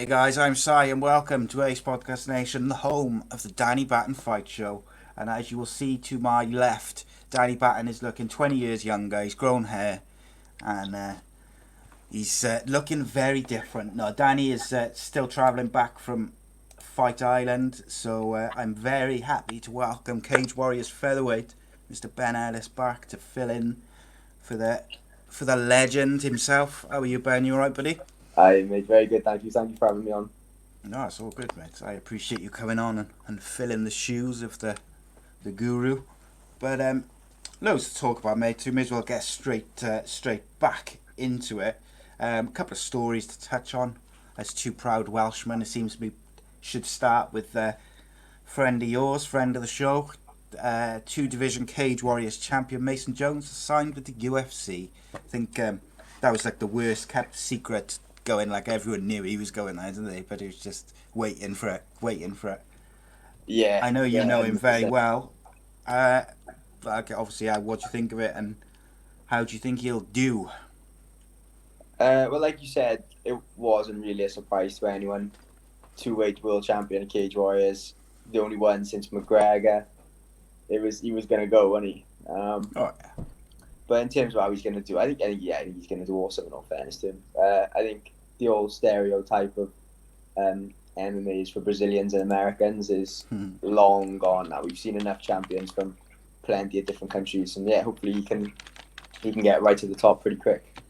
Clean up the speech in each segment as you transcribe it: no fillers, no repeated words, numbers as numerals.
guys, I'm Si and welcome to Ace Podcast Nation, the home of the Danny Batten Fight Show. And as you will see to my left, Danny Batten is looking 20 years younger. He's grown hair and he's looking very different. Now, Danny is still travelling back from Fight Island, so I'm very happy to welcome Cage Warriors featherweight Mr. Ben Ellis back to fill in for the legend himself. How are you, Ben? You alright, buddy? Hi, mate. Very good. Thank you. Thank you for having me on. No, it's all good, mate. I appreciate you coming on and filling the shoes of the guru. But loads to talk about, mate. So we may as well get straight back into it. A couple of stories to touch on. As two proud Welshmen, it seems to be should start with friend of yours, friend of the show, two-division Cage Warriors champion Mason Jones signed with the UFC. I think that was like the worst kept secret going. Like everyone knew he was going there, didn't they? But he was just waiting for it. Yeah. I know you know him very well. But obviously, what do you think of it, and how do you think he'll do? Well, like you said, it wasn't really a surprise to anyone. Two-weight world champion of Cage Warriors, the only one since McGregor. He was going to go, wasn't he? Yeah. But in terms of how he's going to do, I think he's going to do awesome. In all fairness to him, I think the old stereotype of MMA is for Brazilians and Americans is long gone now. We've seen enough champions from plenty of different countries, and hopefully he can get right to the top pretty quick.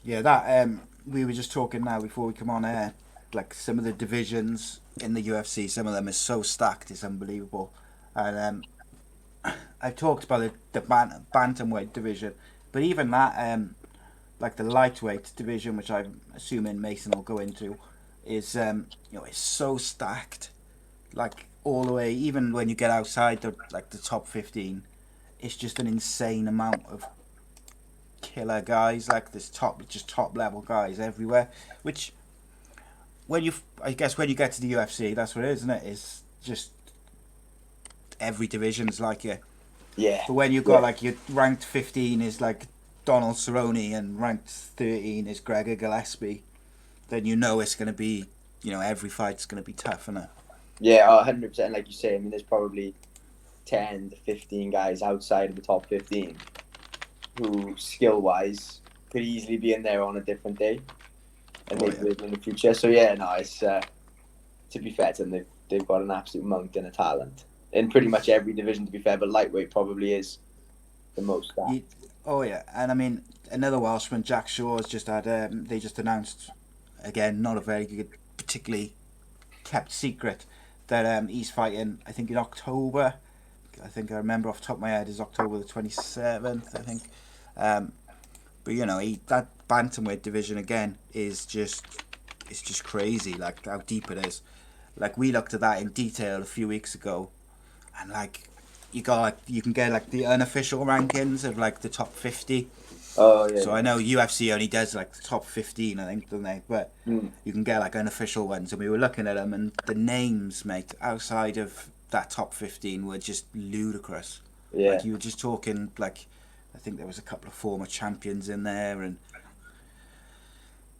Yeah, that we were just talking now before we come on air. Like some of the divisions in the UFC, some of them are so stacked, it's unbelievable. And I've talked about the bantamweight division, but even that, like the lightweight division, which I'm assuming Mason will go into, is it's so stacked, like all the way. Even when you get outside the top 15, it's just an insane amount of killer guys. Like this top level guys everywhere. Which when you get to the UFC, that's what it is, isn't it? It's just every division's like it. Yeah. But when you've got like your ranked 15 is like Donald Cerrone and ranked 13 is Gregor Gillespie, then you know it's going to be, every fight's going to be tough, isn't it? Yeah, 100%. Like you say, I mean, there's probably 10 to 15 guys outside of the top 15 who, skill-wise, could easily be in there on a different day and maybe in the future. So, it's to be fair to them, they've got an absolute mountain of talent in pretty much every division, to be fair, but lightweight probably is the most. And I mean, another Welshman, Jack Shaw, has just had, they just announced, again, not a very good, particularly kept secret, that he's fighting, I think in October. I think I remember off the top of my head is October the 27th, I think. But that bantamweight division again is just crazy, like how deep it is. Like we looked at that in detail a few weeks ago, and like you can get like the unofficial rankings of like the top 50. Oh yeah. So I know UFC only does like the top 15, I think, don't they? But you can get like unofficial ones, and we were looking at them, and the names, mate, outside of that top 15 were just ludicrous. Yeah. Like you were just talking like, I think there was a couple of former champions in there, and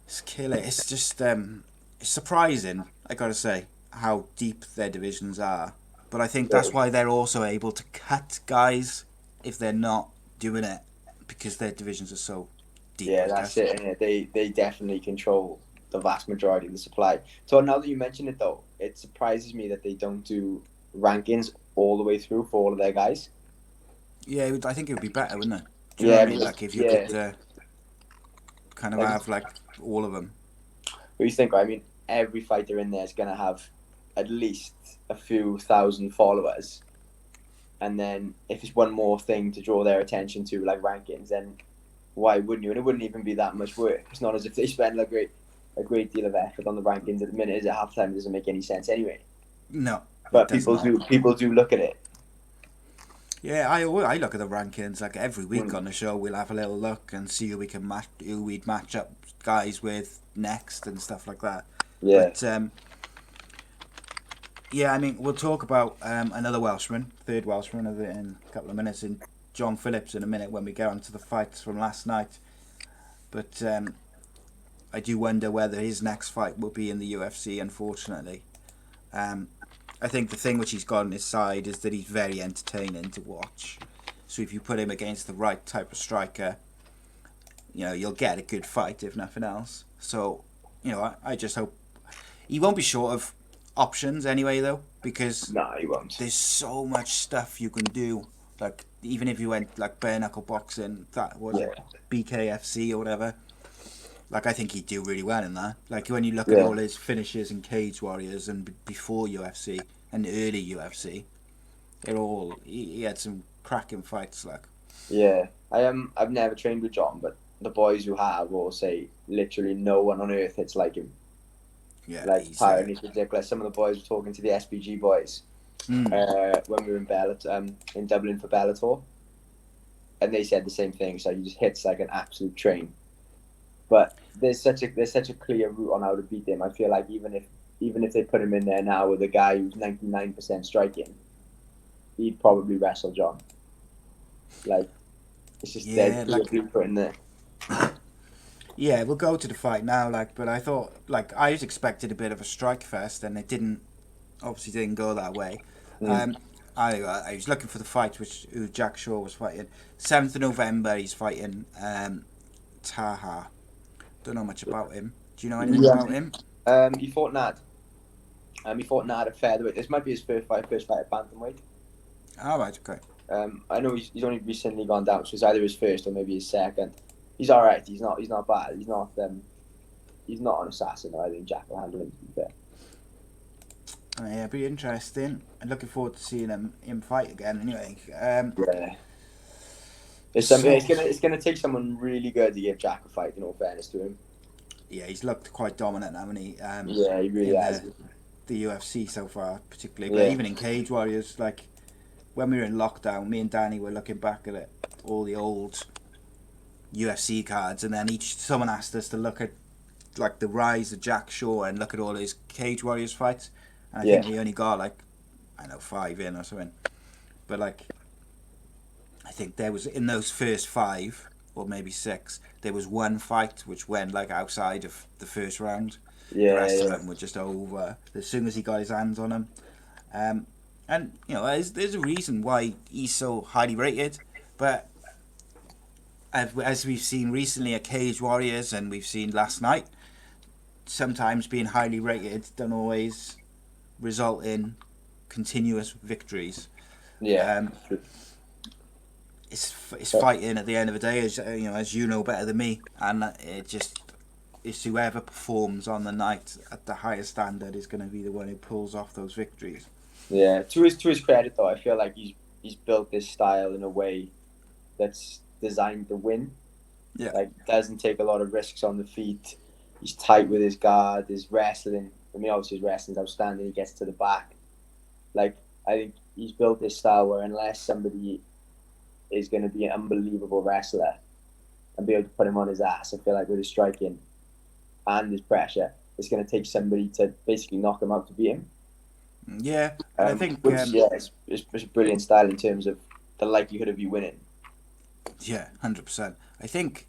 it's killer. It's just it's surprising, I gotta say, how deep their divisions are. But I think that's why they're also able to cut guys if they're not doing it, because their divisions are so deep. Yeah, that's it. And they definitely control the vast majority of the supply. So now that you mention it, though, it surprises me that they don't do rankings all the way through for all of their guys. Yeah, I think it would be better, wouldn't it? Do you know what I mean? Like if you could kind of have like all of them. What do you think? I mean, every fighter in there is going to have at least a few thousand followers, and then if it's one more thing to draw their attention to, like rankings, then why wouldn't you? And it wouldn't even be that much work. It's not as if they spend a great deal of effort on the rankings at the minute. Is at halftime? It doesn't make any sense anyway. No, but people do look at it. Yeah, I look at the rankings like every week on the show. We'll have a little look and see who we'd match up guys with next and stuff like that. Yeah. But I mean, we'll talk about another Welshman, third Welshman, in a couple of minutes, in John Phillips in a minute when we get on to the fights from last night. But I do wonder whether his next fight will be in the UFC, unfortunately. I think the thing which he's got on his side is that he's very entertaining to watch. So if you put him against the right type of striker, you'll get a good fight, if nothing else. So, I just hope he won't be short of options anyway, though, because No, he won't. there's so much stuff you can do. Like, even if you went like bare knuckle boxing, that was it, BKFC or whatever. Like, I think he'd do really well in that. Like, when you look at all his finishes in Cage Warriors and before UFC and early UFC, he had some cracking fights. Like, yeah, I've never trained with John, but the boys who have all say literally no one on earth hits like him. yeah, Like, he's ridiculous. Some of the boys were talking to the SBG boys when we were in Dublin for Bellator, and they said the same thing. So he just hits like an absolute train. But there's such a clear route on how to beat him. I feel like even if they put him in there now with a guy who's 99% striking, he'd probably wrestle John. Like, it's just dead blueprint in there. Yeah, we'll go to the fight now. But I thought, I was expected a bit of a strike fest, and it obviously didn't go that way. I was looking for the fight who Jack Shaw was fighting. 7th of November, he's fighting Taha. Don't know much about him. Do you know anything about him? He fought Nad. He fought Nad at featherweight. This might be his first fight at bantamweight. Oh, right, okay. I know he's only recently gone down, so it's either his first or maybe his second. He's all right. He's not bad. He's not an assassin. I think Jack will handle him, to be fair. Yeah, it'll be interesting. I'm looking forward to seeing him fight again. Anyway, it's gonna take someone really good to give Jack a fight. In all fairness to him. Yeah, he's looked quite dominant, hasn't he? Yeah, he really has. The UFC so far, particularly, but even in Cage Warriors, like when we were in lockdown, me and Danny were looking back at all the old UFC cards, and then someone asked us to look at like the rise of Jack Shaw and look at all his Cage Warriors fights, and I think we only got 5 in or something, but I think there was in those first 5 or maybe 6, there was one fight which went outside of the first round. The rest of them were just over as soon as he got his hands on them, and there's a reason why he's so highly rated, but as we've seen recently at Cage Warriors and we've seen last night, sometimes being highly rated don't always result in continuous victories. It's fighting at the end of the day, as you know better than me, and it's whoever performs on the night at the highest standard is going to be the one who pulls off those victories. Yeah, to his credit though, I feel like he's built this style in a way that's designed to win. Yeah, doesn't take a lot of risks on the feet. He's tight with his guard, his wrestling. I mean, obviously his wrestling's outstanding. He gets to the back. I think he's built this style where unless somebody is going to be an unbelievable wrestler and be able to put him on his ass, I feel like with his striking and his pressure, it's going to take somebody to basically knock him out to beat him. Yeah, I think it's a brilliant style in terms of the likelihood of you winning. Yeah, 100%. I think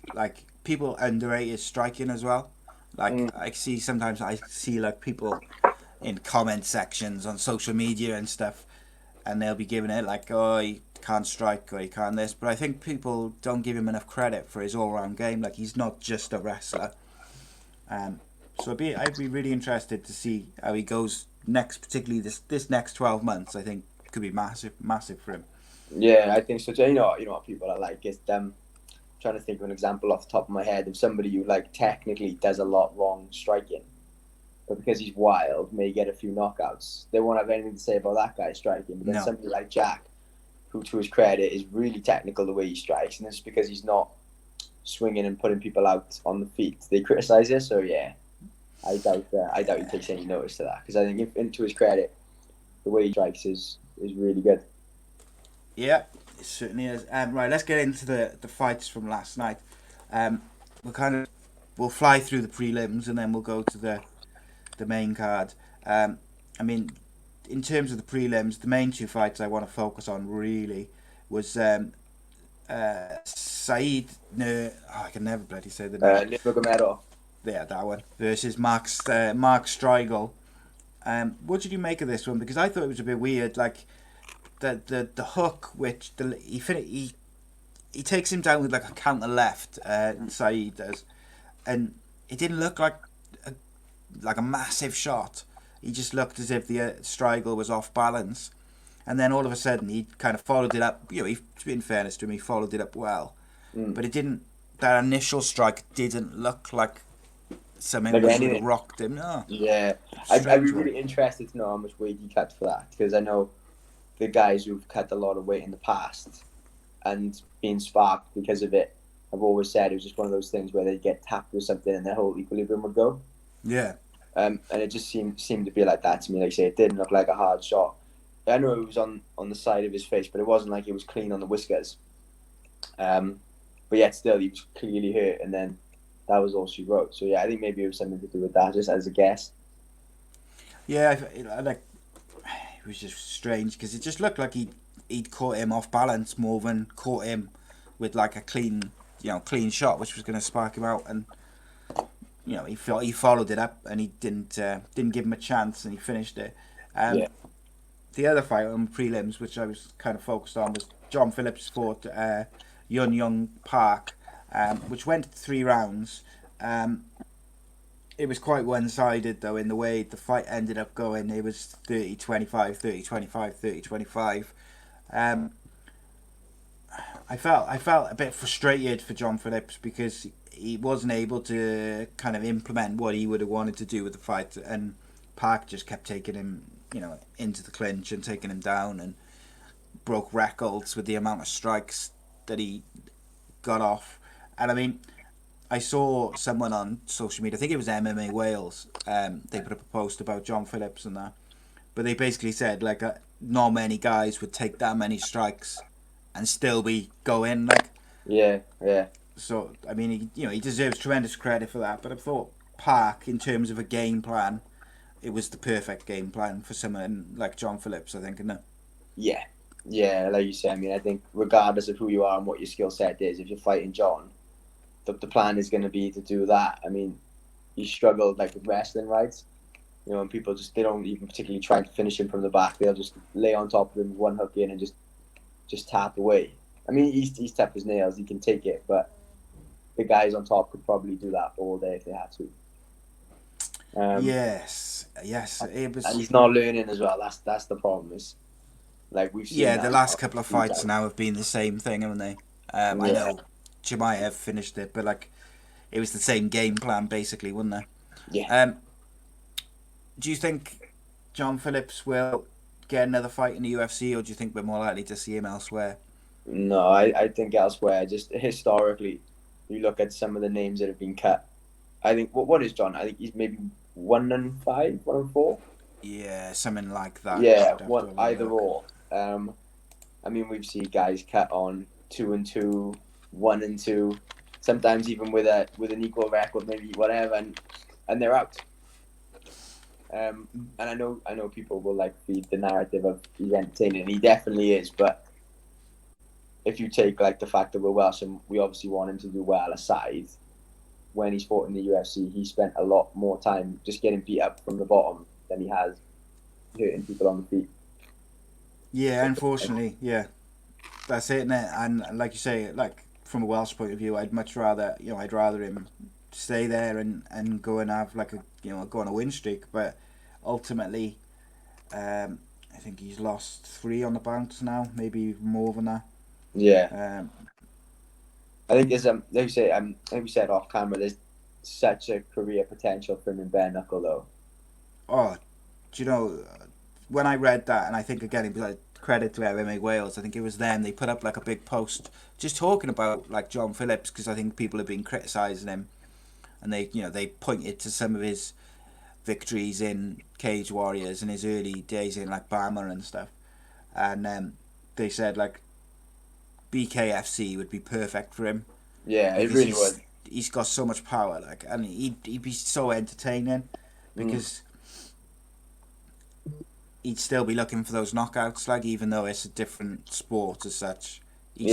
people underrate his striking as well. I see people in comment sections on social media and stuff, and they'll be giving it he can't strike or he can't this, but I think people don't give him enough credit for his all-round game. He's not just a wrestler. So I'd be really interested to see how he goes next, particularly this next 12 months. I think could be massive for him. Yeah, I think so too. You know what people are like. It's trying to think of an example off the top of my head of somebody who technically does a lot wrong striking, but because he's wild, may get a few knockouts. They won't have anything to say about that guy striking. But then somebody like Jack, who to his credit is really technical the way he strikes, and it's because he's not swinging and putting people out on the feet, they criticise it. So yeah, I doubt he takes any notice to that, because I think to his credit, the way he strikes is really good. Yeah, it certainly is. Right, let's get into the fights from last night. We'll fly through the prelims and then we'll go to the main card. I mean, in terms of the prelims, the main 2 fights I want to focus on really was Said. I can never bloody say the name. Nurmagomedov. yeah, that one versus Mark Striegel. What did you make of this one? Because I thought it was a bit weird, like the hook which he takes him down with like a counter left, Saeed does, and it didn't look like a massive shot. He just looked as if the Striegel was off balance, and then all of a sudden he kind of followed it up. In fairness to him, he followed it up well, but it didn't. That initial strike didn't look like something Like that would have rocked him. No. Yeah, I'd be really interested to know how much weight he cut for that, because I know the guys who've cut a lot of weight in the past and been sparked because of it, I've always said it was just one of those things where they get tapped with something and their whole equilibrium would go. Yeah. And it just seemed to be like that to me. Like I say, it didn't look like a hard shot. I know it was on the side of his face, but it wasn't like it was clean on the whiskers. But yet still, he was clearly hurt, and then that was all she wrote. So yeah, I think maybe it was something to do with that, just as a guess. Yeah, it was just strange because it just looked like he'd caught him off balance more than caught him with like a clean shot, which was going to spark him out. And he followed it up, and he didn't give him a chance, and he finished it. The other fight on prelims, which I was kind of focused on, was John Phillips fought Yun Young Park, which went 3 rounds. It was quite one-sided, though, in the way the fight ended up going. It was 30-25, 30-25, 30-25. I felt a bit frustrated for John Phillips because he wasn't able to kind of implement what he would have wanted to do with the fight, and Park just kept taking him, into the clinch and taking him down, and broke records with the amount of strikes that he got off. And I mean, I saw someone on social media, I think it was MMA Wales, they put up a post about John Phillips and that, but they basically said like not many guys would take that many strikes and still be going, like. Yeah. So I mean, he deserves tremendous credit for that. But I thought Park, in terms of a game plan, it was the perfect game plan for someone like John Phillips, I think, isn't it? Yeah, like you said, I mean, I think regardless of who you are and what your skill set is, if you're fighting John, the plan is going to be to do that. I mean, he struggled like with wrestling, right? And people they don't even particularly try to finish him from the back. They'll just lay on top of him, one hook in, and just tap away. I mean, he's tough as nails. He can take it, but the guys on top could probably do that all day if they had to. Yes. It was, and he's not learning as well. That's the problem. Is like we've seen. Yeah, the last couple of fights now have been the same thing, haven't they? I know Chimaev finished it, but like it was the same game plan basically, wasn't it? Yeah. Do you think John Phillips will get another fight in the UFC, or do you think we're more likely to see him elsewhere? No, I think elsewhere. Just historically, you look at some of the names that have been cut. I think what is John? I think he's maybe 1-5, 1-4. Yeah, something like that. Yeah, either or. I mean, we've seen guys cut on 2-2, 1-2, sometimes even with an equal record, maybe whatever, and they're out. And I know people will like feed the narrative of he's entertaining, and he definitely is. But if you take like the fact that we're Welsh and we obviously want him to do well aside, when he's fought in the UFC, he spent a lot more time just getting beat up from the bottom than he has hurting people on the feet. Yeah, unfortunately, yeah, that's it, isn't it? And like you say, like from a Welsh point of view, I'd much rather, I'd rather him stay there and go and have like go on a win streak. But ultimately, I think he's lost 3 on the bounce now, maybe more than that. Yeah. I think there's like you say, like we said off camera, there's such a career potential for him in bare knuckle though. Oh, do you know, when I read that, and I think again, it was like credit to MMA Wales, I think it was them, they put up like a big post just talking about like John Phillips, because I think people have been criticising him, and they pointed to some of his victories in Cage Warriors and his early days in like Bama and stuff, and they said like BKFC would be perfect for him. Yeah, it really would. He's got so much power, like, and he'd be so entertaining because he'd still be looking for those knockouts, like, even though it's a different sport as such, he'd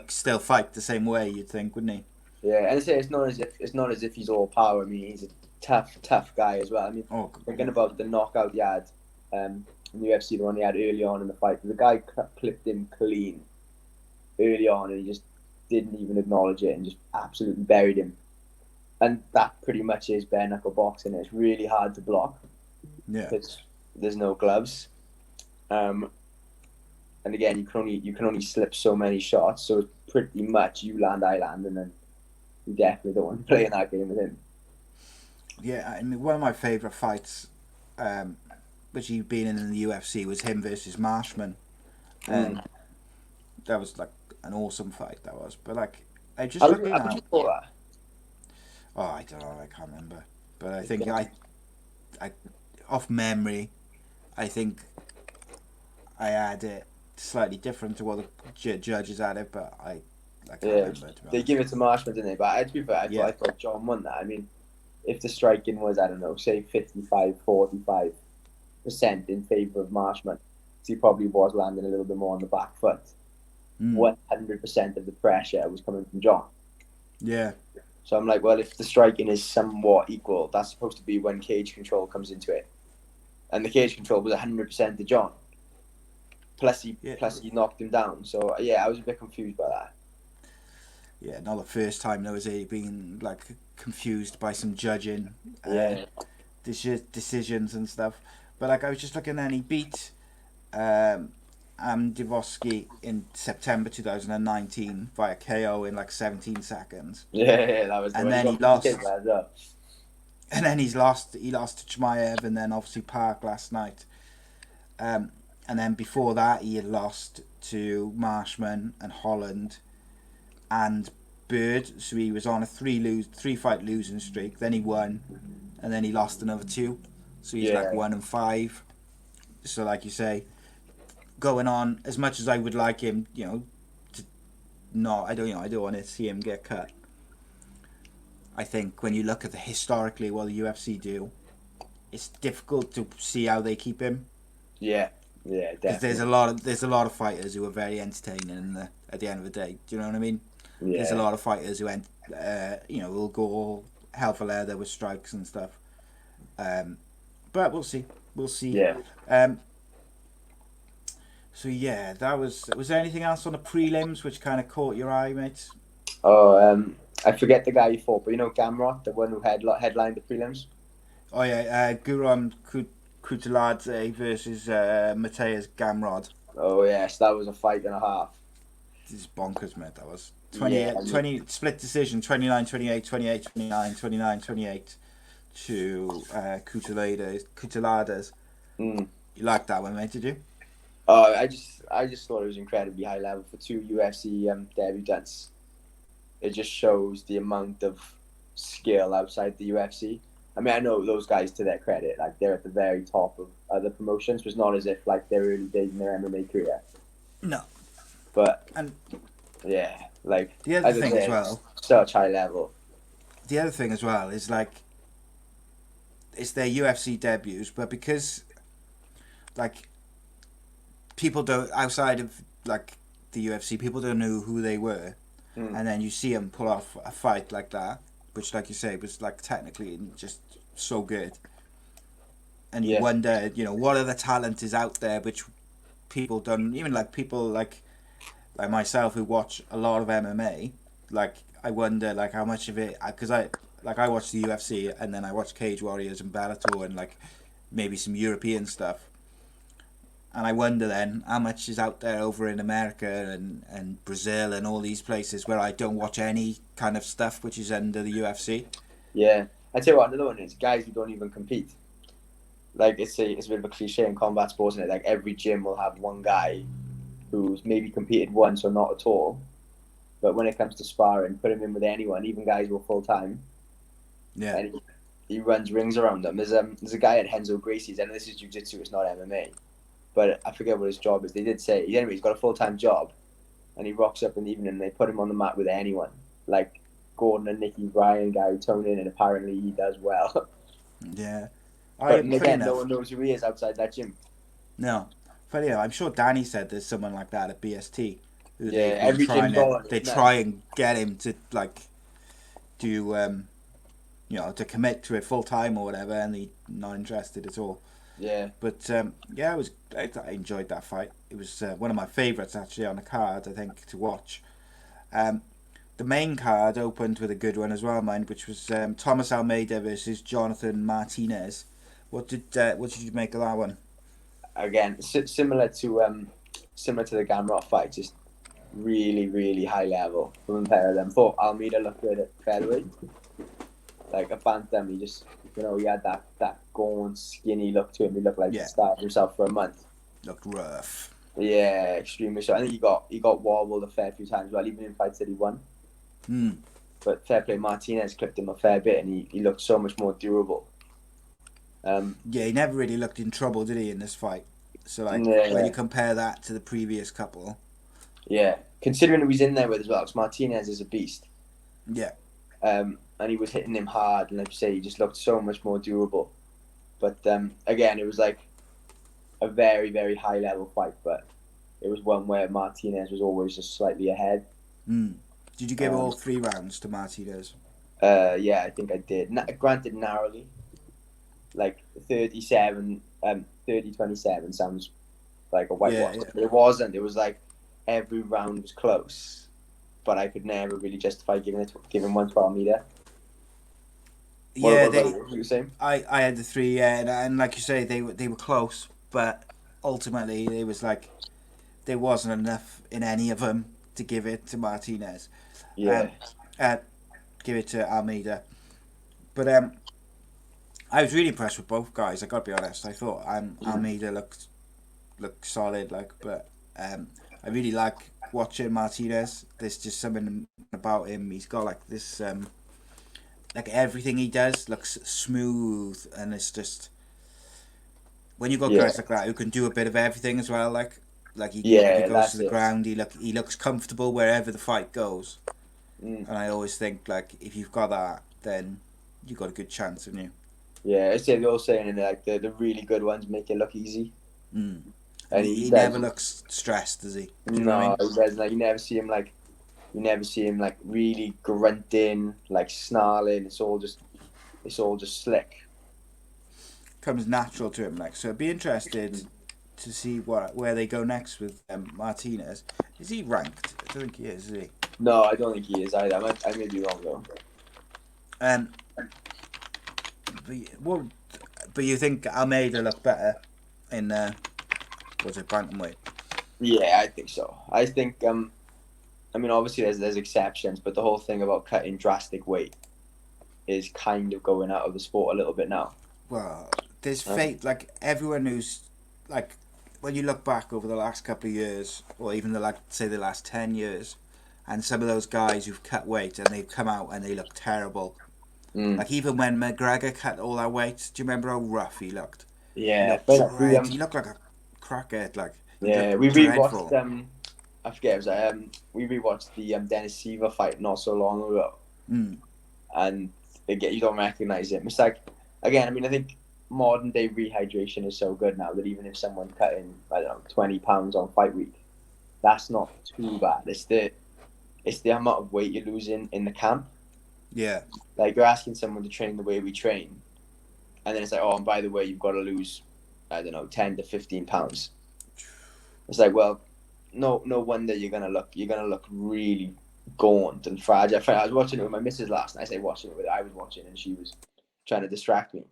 still fight the same way, you'd think, wouldn't he? Yeah, and it's not as if he's all power. I mean, he's a tough guy as well. I mean, thinking about the knockout he had in the UFC, the one he had early on in the fight, the guy clipped him clean early on, and he just didn't even acknowledge it and just absolutely buried him. And that pretty much is bare knuckle boxing. It's really hard to block because there's no gloves. And again, you can only slip so many shots. So it's pretty much you land, I land, and then you definitely don't want to play in that game with him. Yeah, I mean, one of my favourite fights, which he'd been in the UFC, was him versus Marshman. And that was like an awesome fight, that was. But like, I just look at that. Oh, I don't know, I can't remember. But I think I off memory, I think I had it slightly different to what the judges had it, but I can't remember. They give it to Marshman, didn't they? But to be fair, I thought John won that. I mean, if the striking was, I don't know, say 55-45% in favour of Marshman, he probably was landing a little bit more on the back foot. 100% of the pressure was coming from John. Yeah. So I'm like, well, if the striking is somewhat equal, that's supposed to be when cage control comes into it. And the cage control was 100% to John. Plus he knocked him down. So I was a bit confused by that. Yeah, not the first time there was being like confused by some judging decisions and stuff. But like I was just looking, and he beat Divosky in September 2019 via KO in like 17 seconds. Yeah, that was. And then he lost. And then he lost to Chimaev, and then obviously Park last night. And then before that, he had lost to Marshman and Holland and Bird. So he was on a three fight losing streak. Then he won, and then he lost another 2. So he's like 1-5. So like you say, going on as much as I would like him, I don't want to see him get cut. I think when you look at historically what the UFC do, it's difficult to see how they keep him. Yeah, definitely. Because there's a lot of fighters who are very entertaining at the end of the day. Do you know what I mean? Yeah. There's a lot of fighters who will go all hell for leather with strikes and stuff. But we'll see. Yeah. So yeah, that was there anything else on the prelims which kind of caught your eye, mate? Oh, I forget the guy he fought, but Gamrot, the one who headlined the prelims. Oh yeah, Guram Krute versus Mateus Gamrot. Oh yes, that was a fight and a half. This is bonkers, mate. That was 20 split decision, 29-28, 28-29, 29-28 to Kuteladas. You liked that one, mate? Did you? Oh, I just thought it was incredibly high level for 2 UFC debutants. It just shows the amount of skill outside the UFC. I mean, I know those guys, to their credit, like they're at the very top of other promotions. But it's not as if like they're early days in their MMA career. No. But like the other thing as well, such high level. The other thing as well is like it's their UFC debuts, but because like people don't outside of like the UFC, people don't know who they were. And then you see him pull off a fight like that, which, like you say, was like technically just so good. And you wonder, what other talent is out there which people don't, even like people like myself who watch a lot of MMA. Like I wonder, like how much of it, because I watch the UFC and then I watch Cage Warriors and Bellator and like maybe some European stuff. And I wonder then how much is out there over in America and Brazil and all these places where I don't watch any kind of stuff which is under the UFC. Yeah. I tell you what, another one is guys who don't even compete. Like it's a bit of a cliche in combat sports, isn't it? Like every gym will have one guy who's maybe competed once or not at all. But when it comes to sparring, put him in with anyone, even guys who are full time. Yeah. And he runs rings around them. There's a guy at Renzo Gracie's, and this is jiu-jitsu, it's not MMA. But I forget what his job is. They did say, anyway, he's got a full-time job, and he rocks up in the evening, and they put him on the mat with anyone. Like Gordon and Nicky Bryan, Gary Tonin, and apparently he does well. Yeah. But again, no one knows who he is outside that gym. No. Funny enough, I'm sure Danny said there's someone like that at BST. Every gym they try and get him to, like, do to commit to it full time or whatever, and he's not interested at all. Yeah. But I enjoyed that fight. It was one of my favourites actually on the card, I think, to watch. The main card opened with a good one as well, mine, which was Thomas Almeida versus Jonathan Martinez. What did you make of that one? Again, similar to the Gamrot fight, just really, really high level from the pair of them. Thought Almeida looked good at featherweight, like a bantam. He just, he had that gaunt, skinny look to him. He looked like he starved himself for a month. Looked rough. Yeah, extremely so. I think he got wobbled a fair few times, well, even in fights that he won. But fair play, Martinez clipped him a fair bit, and he looked so much more durable. He never really looked in trouble, did he, in this fight? So when you compare that to the previous couple. Yeah, considering who he's in there with as well, because Martinez is a beast. Yeah. And he was hitting him hard, and like you say, he just looked so much more durable. But again, it was like a very, very high level fight, but it was one where Martinez was always just slightly ahead. Did you give all 3 rounds to Martinez? Yeah, I think I did. Granted, narrowly. Like 30-27 sounds like a whitewash. Yeah. It wasn't. It was like every round was close, but I could never really justify giving one to Almeida. What you were saying? I had the 3, and like you say, they were close, but ultimately it was like there wasn't enough in any of them to give it to Martinez. Yeah. Give it to Almeida, but I was really impressed with both guys. I got to be honest. I thought Almeida looked solid, but I really like watching Martinez. There's just something about him. He's got like this, like everything he does looks smooth, and it's just when you got guys like that who can do a bit of everything as well. Like he goes to the ground. He looks comfortable wherever the fight goes. And I always think like if you've got that, then you got a good chance, haven't you? Yeah, I say they're all saying like the really good ones make it look easy. And he never looks stressed, does he? Do you know what I mean? He doesn't. Like, you never see him like really grunting, like snarling. It's all just slick. Comes natural to him, like. So I'd be interested to see where they go next with Martinez. Is he ranked? I don't think he is he? No, I don't think he is either. I may be wrong though. But you think Almeida looked better in bantamweight? Yeah, I think so. I think I mean obviously there's exceptions, but the whole thing about cutting drastic weight is kind of going out of the sport a little bit now. Well, there's fate, like everyone who's like when you look back over the last couple of years, or even the last 10 years, and some of those guys who've cut weight and they've come out and they look terrible. Like even when McGregor cut all that weight, do you remember how rough he looked? Yeah, he looked like a crackhead. Like we rewatched. I forget. It was we rewatched the Dennis Silva fight not so long ago, and again you don't recognize him. It's like again. I mean, I think modern day rehydration is so good now that even if someone's cutting 20 pounds on fight week, that's not too bad. It's the amount of weight you're losing in the camp. Yeah. Like you're asking someone to train the way we train, and then it's like, oh, and by the way, you've got to lose, 10 to 15 pounds. It's like, well, no wonder you're gonna look really gaunt and fragile. I was watching it with my missus last night. I was watching, and she was trying to distract me.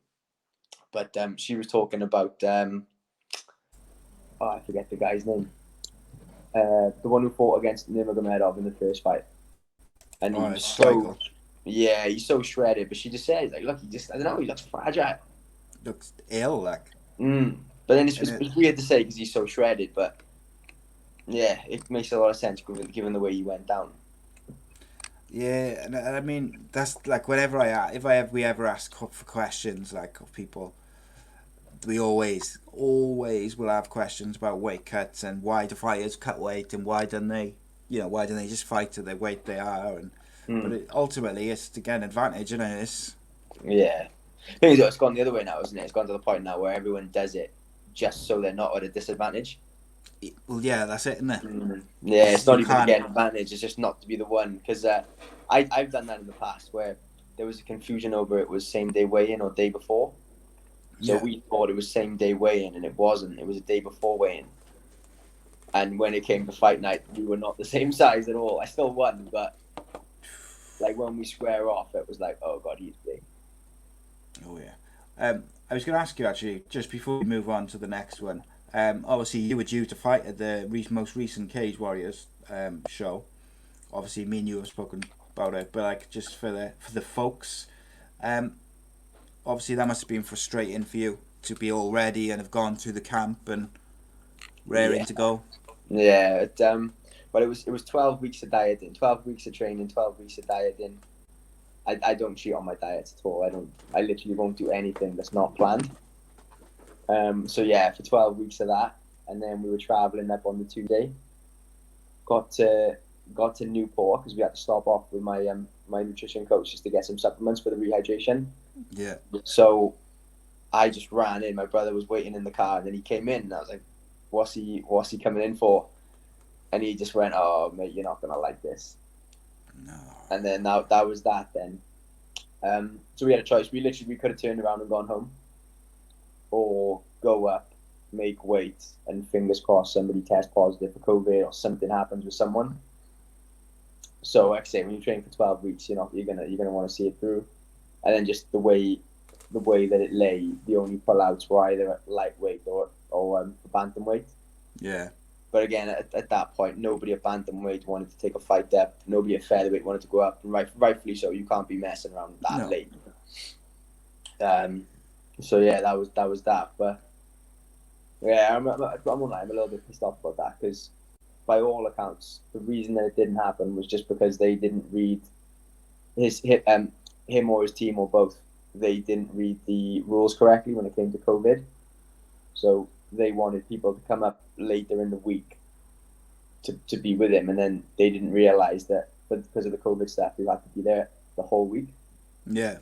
But she was talking about I forget the guy's name. The one who fought against Nurmagomedov in the first fight, and he was he's so shredded. But she just says, like, look, he looks fragile. Looks ill, like. But then it's weird to say because he's so shredded, but yeah, it makes a lot of sense given the way he went down. Yeah, and I mean that's like whenever we ever ask for questions like of people, we always will have questions about weight cuts and why do fighters cut weight and why don't they just fight to the weight they are but ultimately it's to get an advantage, isn't it? Yeah. The thing is, it's gone the other way now, isn't it? It's gone to the point now where everyone does it just so they're not at a disadvantage. Well, yeah, that's it, isn't it? Yeah, it's not You even to can't. get an advantage. It's just not to be the one. Because I've done that in the past where there was a confusion over it was same day weigh-in or day before. So Yeah. we thought it was same day weigh-in, and it wasn't. It was a day before weigh-in. And when it came to fight night, we were not the same size at all. I still won, but like when we square off, it was like, oh god, he's big. Oh yeah. I was going to ask you actually just before we move on to the next one. Obviously, you were due to fight at the most recent Cage Warriors show. Obviously, me and you have spoken about it, but like just for the folks, um, obviously that must have been frustrating for you to be all ready and have gone through the camp and raring Yeah, to go. yeah. But it was 12 weeks of dieting, 12 weeks of training, 12 weeks of dieting. I don't cheat on my diet at all. I literally won't do anything that's not planned. So yeah, for 12 weeks of that, and then we were traveling up on the 2 day. Got to Newport because we had to stop off with my nutrition coach just to get some supplements for the rehydration. Yeah. So I just ran in. My brother was waiting in the car, and then he came in, and I was like, "What's he coming in for?" And he just went, "Oh mate, you're not gonna like this." No. And then that was that. Then, so we had a choice. We could have turned around and gone home, or go up, make weight, and fingers crossed somebody tests positive for COVID or something happens with someone. So, like I say, when you train for 12 weeks, you're gonna want to see it through. And then just the way that it lay, the only pullouts were either at lightweight or bantamweight. Yeah. But again, at that point, nobody at bantamweight wanted to take a fight up. Nobody at featherweight wanted to go up, and rightfully so. You can't be messing around that late. So yeah, that was that. But yeah, I'm not lying. I'm a little bit pissed off about that because, by all accounts, the reason that it didn't happen was just because they didn't read him or his team or both. They didn't read the rules correctly when it came to COVID. So they wanted people to come up later in the week to be with him, and then they didn't realize that because of the COVID stuff, you had to be there the whole week. Yeah.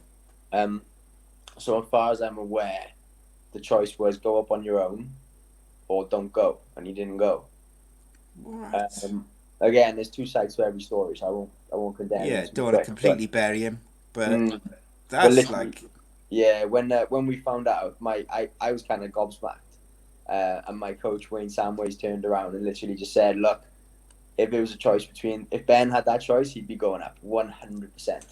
So as far as I'm aware, the choice was go up on your own or don't go, and he didn't go. What? Again, there's two sides to every story, so I won't condemn. Yeah, don't want to completely bury him, but that's but like. Yeah, when we found out, I was kind of gobsmacked, and my coach Wayne Samways turned around and literally just said, "Look, if it was a choice if Ben had that choice, he'd be going up 100%."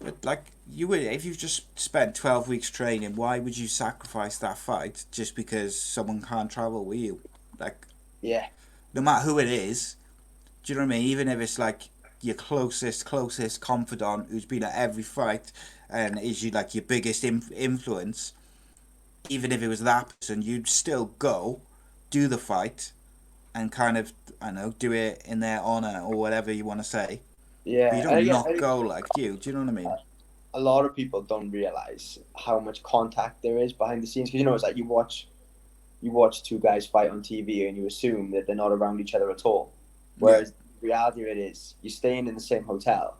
But like you would, if you've just spent 12 weeks training, why would you sacrifice that fight just because someone can't travel with you? Like, yeah, no matter who it is, do you know what I mean? Even if it's like your closest confidant who's been at every fight and is your biggest influence, even if it was that person, you'd still go, do the fight, and kind of, I don't know, do it in their honour or whatever you want to say. But you yeah. don't not go like you. Do you know what I mean? A lot of people don't realize how much contact there is behind the scenes because it's like you watch two guys fight on TV and you assume that they're not around each other at all. Whereas the reality of it is you're staying in the same hotel.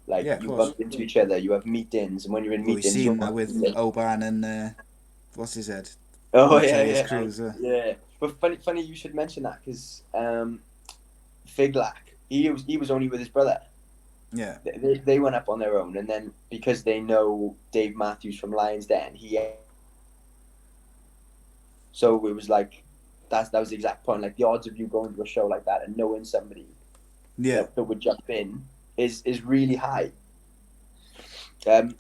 Like you bump into each other, you have meetings, and when you're in meetings, we've seen that with Oban and what's his head? Oh yeah. Krause. Yeah. But funny you should mention that because Figlak, he was only with his brother. Yeah. They went up on their own, and then because they know Dave Matthews from Lions Den, so it was like that was the exact point. Like the odds of you going to a show like that and knowing somebody that would jump in is really high. And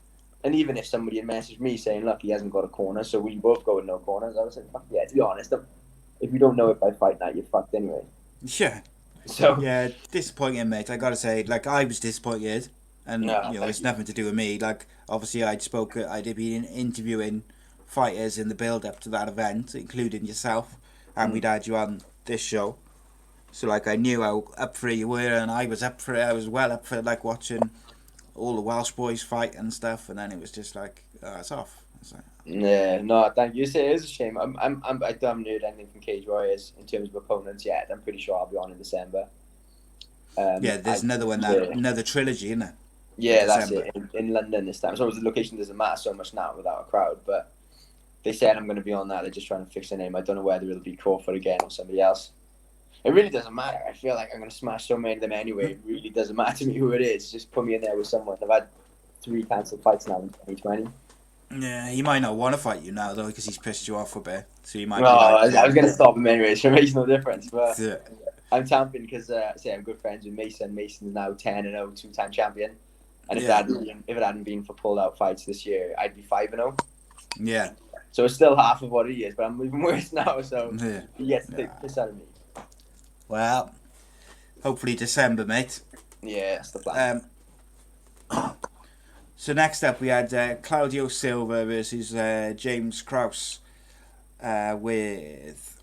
even if somebody had messaged me saying, "Look, he hasn't got a corner, so we both go with no corners," I was like, "Fuck yeah." To be honest, if you don't know it by fight night, you're fucked anyway. Yeah. So yeah, disappointing, mate. I gotta say, like I was disappointed, and it's nothing to do with me. Like obviously, I'd been interviewing fighters in the build up to that event, including yourself, and we'd had you on this show. So like I knew how up for it you were, and I was up for it. I was well up for it, like watching all the Welsh boys fight and stuff. And then it was just like, it's off. Like, yeah, no, thank you. It is a shame. I haven't heard anything from Cage Warriors in terms of opponents yet. I'm pretty sure I'll be on in December. Yeah, there's another one another trilogy, isn't it? Yeah, that's it in London this time. So the location doesn't matter so much now without a crowd, but they said I'm going to be on that. They're just trying to fix the name. I don't know whether it'll be Crawford again or somebody else. It really doesn't matter. I feel like I'm going to smash so many of them anyway. It really doesn't matter to me who it is. Just put me in there with someone. I've had 3 cancelled fights now in 2020. Yeah, he might not want to fight you now though because he's pissed you off a bit. So you might No, be like, I was going to stop him anyways. So it makes no difference. But yeah. I'm champing because say I'm good friends with Mason. Mason's now 10-0, 2-time champion. And if Yeah. it hadn't been for pulled out fights this year, I'd be 5-0. Yeah. So it's still half of what he is, but I'm even worse now. So Yeah. he gets to take the piss out of me. Well, hopefully December, mate. Yeah, that's the plan. So next up we had Claudio Silva versus James Krause, with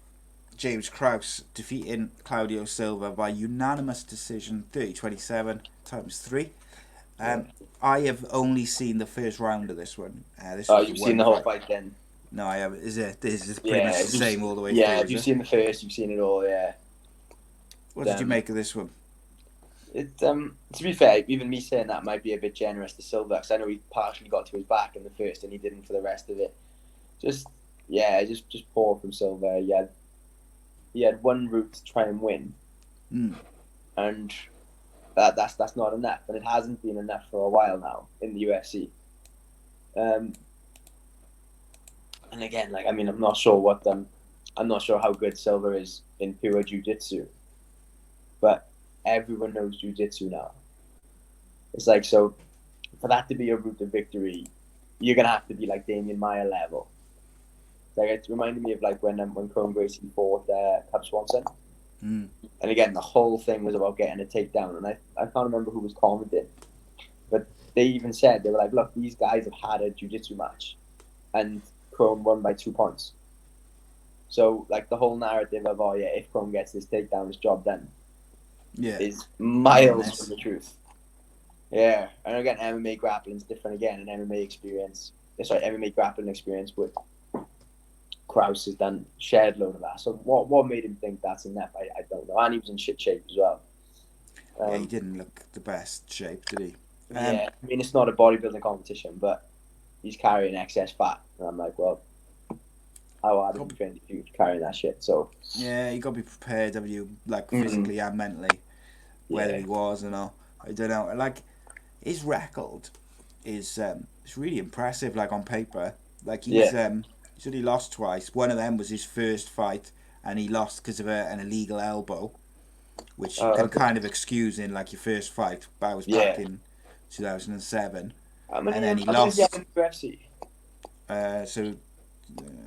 James Krause defeating Claudio Silva by unanimous decision, 30-27 times 3. I have only seen the first round of this one. You've seen the whole fight then? No, I haven't. This is pretty much the same all the way through. Yeah, you've seen the first, you've seen it all, yeah. What did you make of this one? To be fair, even me saying that might be a bit generous to Silva, because I know he partially got to his back in the first and he didn't for the rest of it. Just poor from Silva. He had one route to try and win, and that's not enough, and it hasn't been enough for a while now in the UFC. And again, like, I mean, I'm not sure how good Silva is in pure jiu-jitsu, but everyone knows jiu-jitsu now. It's like, so for that to be a route to victory, you're gonna have to be like Damian Maia level. Like, it reminded me of like when Chrome Gracie fought Cub Swanson. And again, the whole thing was about getting a takedown, and I can't remember who was commenting, but they even said, they were like, look, these guys have had a jiu-jitsu match, and Chrome won by 2 points. So like the whole narrative of, oh yeah, if Chrome gets this takedown, his job done, is miles from the truth. Yeah, and again, MMA grappling is different again, and MMA grappling experience with Krause has done shared load of that. So what made him think that's enough? I don't know. And he was in shit shape as well. Yeah, he didn't look the best shape, did he? Yeah, I mean, it's not a bodybuilding competition, but he's carrying excess fat, and I'm like, well, how hard are you training if you're carrying that shit? So yeah, you got to be prepared, have you, like physically and mentally, whether he was or not. I don't know. Like, his record is it's really impressive. Like on paper, like he's only lost twice. One of them was his first fight, and he lost because of an illegal elbow, which you can kind of excuse in like your first fight. That was back in 2007, and then he lost. In the UFC? So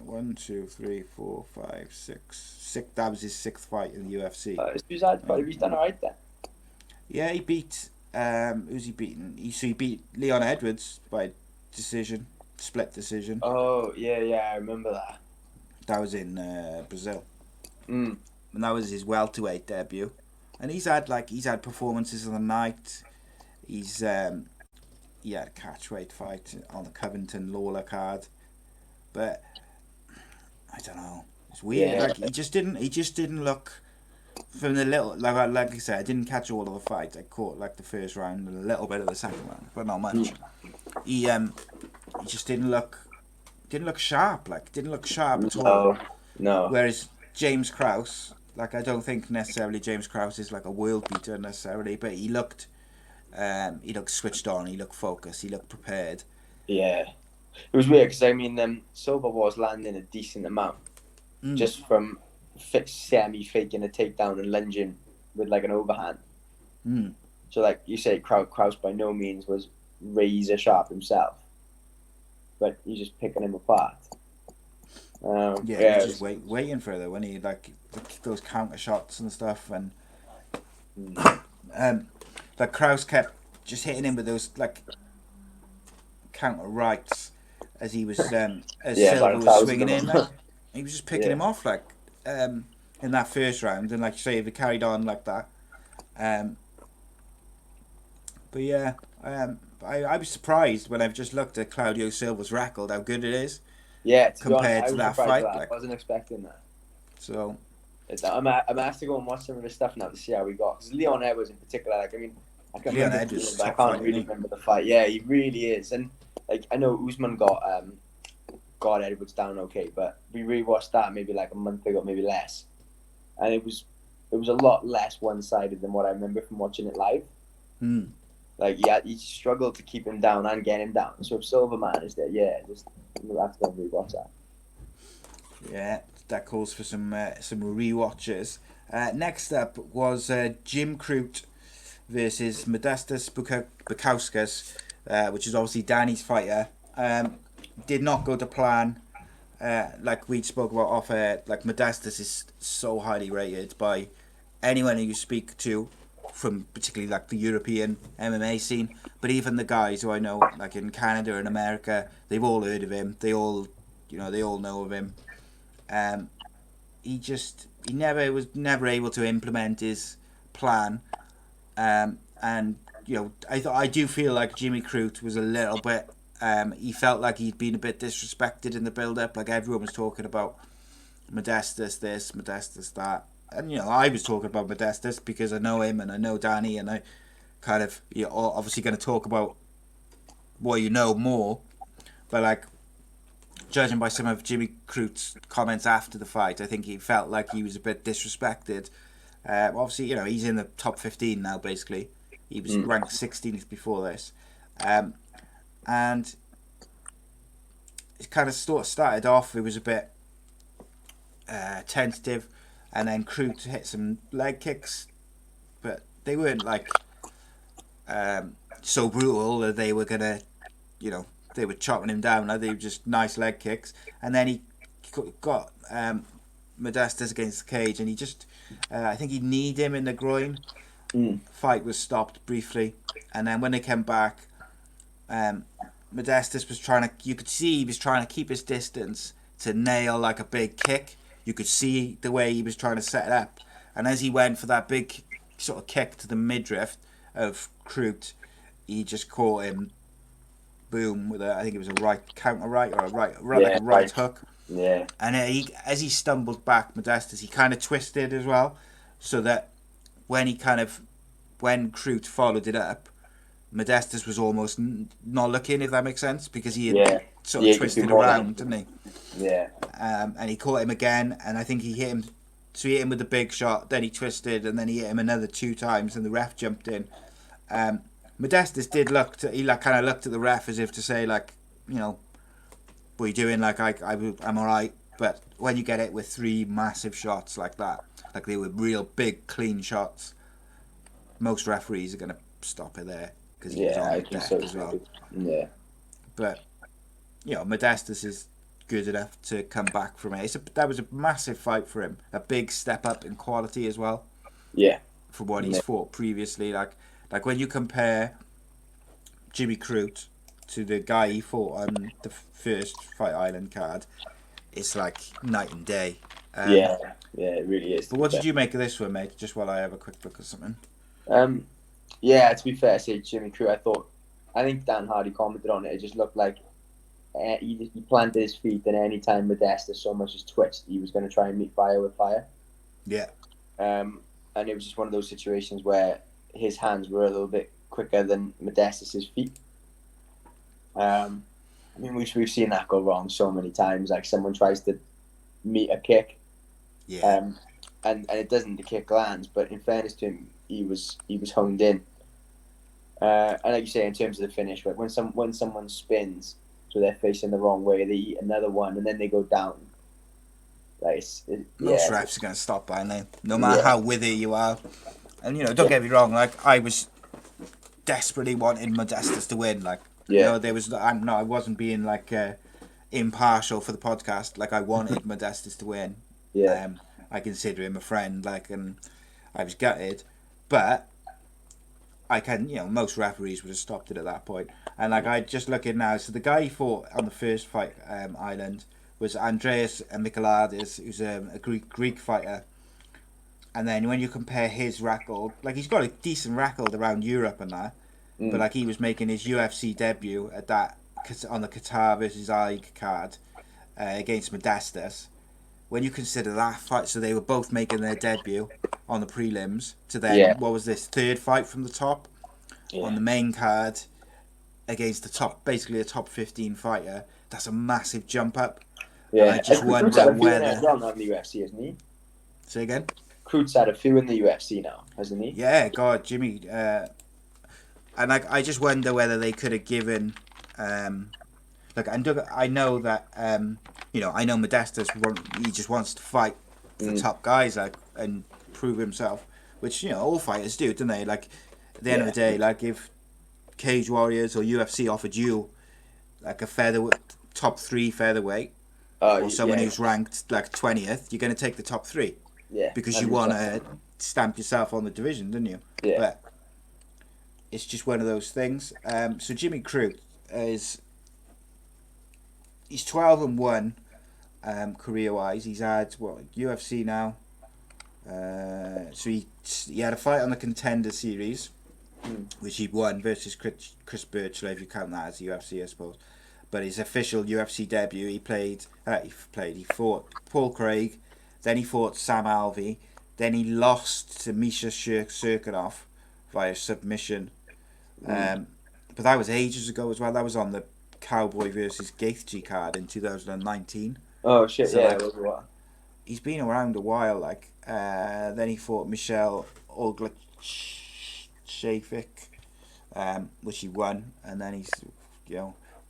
1, 2, 3, 4, 5, 6. That was his 6th fight in the UFC. He's done alright then. Yeah, he beat. Who's he beaten? He beat Leon Edwards by decision, split decision. Oh yeah, I remember that. That was in Brazil, and that was his welterweight debut. And he's had performances on the night. He had a catchweight fight on the Covington Lawler card, but I don't know. It's weird. Yeah. Like he just didn't look. From the little, like I said, I didn't catch all of the fights. I caught like the first round and a little bit of the second round, but not much. He just didn't look sharp. Like didn't look sharp at all. No. Whereas James Krause, like I don't think necessarily James Krause is like a world beater necessarily, but he looked switched on. He looked focused. He looked prepared. Yeah, it was weird because I mean, Silva was landing a decent amount just from semi-faking a takedown and lunging with like an overhand. So like you say, Krause by no means was razor sharp himself, but he's just picking him apart. He was just waiting for it when he like those counter shots and stuff, and like Krause kept just hitting him with those like counter rights as he was as Silva was swinging in. Like, he was just picking him off like. In that first round, and like you say, if it carried on like that, but yeah, I was surprised when I've just looked at Claudio Silva's record, how good it is. Yeah, compared to that fight, like, I wasn't expecting that. So, I'm have to go and watch some of his stuff now to see how we got. Because Leon Edwards in particular, like I mean, I can't really remember the fight. Yeah, he really is, and like I know Usman got Edwards down okay, but we rewatched that maybe like a month ago, maybe less, and it was it was a lot less one-sided than what I remember from watching it live. Mm. Like, yeah, he struggled to keep him down and get him down. So if Silva manages it, just we'll have to go and rewatch that. Yeah, that calls for some rewatches. Next up was Jim Crute versus Modestas Bukauskas, which is obviously Danny's fighter. Did not go to plan. Like we spoke about off air, like Modestas is so highly rated by anyone who you speak to, from particularly like the European MMA scene, but even the guys who I know, like in Canada and America, they've all heard of him. They all know of him. He was never able to implement his plan, and I do feel like Jimmy Crute was a little bit. He felt like he'd been a bit disrespected in the build-up. Like everyone was talking about Modestas this, Modestas that, and I was talking about Modestas because I know him and I know Danny, and I kind of obviously going to talk about what you know more, but like judging by some of Jimmy Crute's comments after the fight, I think he felt like he was a bit disrespected. Obviously, he's in the top 15 now, basically. He was ranked 16th before this. And it kind of started off, it was a bit tentative, and then Crute hit some leg kicks, but they weren't like so brutal that they were going to, they were chopping him down. They were just nice leg kicks, and then he got Modestas against the cage, and he just, I think he kneed him in the groin. Fight was stopped briefly, and then when they came back, Modestas was you could see he was trying to keep his distance to nail like a big kick. You could see the way he was trying to set it up, and as he went for that big sort of kick to the midriff of Crute, he just caught him. Boom with I think it was a right counter right or a right hook. Yeah. And as he stumbled back, Modestas, he kind of twisted as well, so that when Crute followed it up, Modestas was almost not looking, if that makes sense, because he had sort of twisted around, didn't he? Yeah. And he caught him again, and I think he hit him. So he hit him with the big shot, then he twisted, and then he hit him another 2 times, and the ref jumped in. Modestas did kind of looked at the ref as if to say, like, what are you doing? Like, I'm all right. But when you get it with 3 massive shots like that, like they were real big, clean shots, most referees are going to stop it there because he was on deck as well. Yeah. But, Modestas is good enough to come back from it. That was a massive fight for him. A big step up in quality as well. Yeah. From what he's fought previously. Like when you compare Jimmy Crute to the guy he fought on the first Fight Island card, it's like night and day. Yeah, it really is. But what did you make of this one, mate? Just while I have a quick look at something. Yeah, to be fair, I say Jimmy Crute, I think Dan Hardy commented on it. It just looked like he planted his feet, and any time Modestas so much as twitched, he was going to try and meet fire with fire. Yeah. And it was just one of those situations where his hands were a little bit quicker than Modestas' feet. I mean, we've seen that go wrong so many times. Like someone tries to meet a kick, and it doesn't. The kick lands, but in fairness to him, he was honed in. And like you say, in terms of the finish, right, when someone spins, so they're facing the wrong way, they eat another one, and then they go down. Like most refs are going to stop by now, no matter how witty you are. And don't get me wrong. Like I was desperately wanting Modestas to win. Like I wasn't being like impartial for the podcast. Like I wanted Modestas to win. Yeah. I consider him a friend. Like, and I was gutted, but I can. Most referees would have stopped it at that point. And like I just look at now. So the guy he fought on the first Fight Island was Andreas Michailidis, who's a Greek fighter. And then when you compare his record, like he's got a decent record around Europe and that, but like he was making his UFC debut at that on the Qatar versus Aig card against Modestas. When you consider that fight, so they were both making their debut on the prelims. To then what was this third fight from the top on the main card against basically a top 15 fighter. That's a massive jump up. Yeah, and I just wonder whether on the UFC, isn't he? Say again. Crute's had a few in the UFC now, hasn't he? Yeah, God, Jimmy. And like, I just wonder whether they could have given. Like, I know that. I know Modestas. He just wants to fight the top guys, like, and prove himself, which all fighters do, don't they? Like, at the end of the day, like, if Cage Warriors or UFC offered you like a top 3 featherweight, or someone who's ranked like 20th, you're going to take the top 3. Yeah, because you want to stamp yourself on the division, don't you? Yeah. But it's just one of those things. So Jimmy Crute he's 12-1 career wise. He's had UFC now. So he had a fight on the Contender Series, which he won versus Chris Birchler, if you count that as the UFC, I suppose. But his official UFC debut, he fought Paul Craig, then he fought Sam Alvey, then he lost to Misha Serkinov via submission. But that was ages ago as well. That was on the Cowboy versus Gaethje card in 2019. Oh shit! So, yeah, like, he's been around a while. Like, then he fought Michelle Oglashavik, which he won, and then he's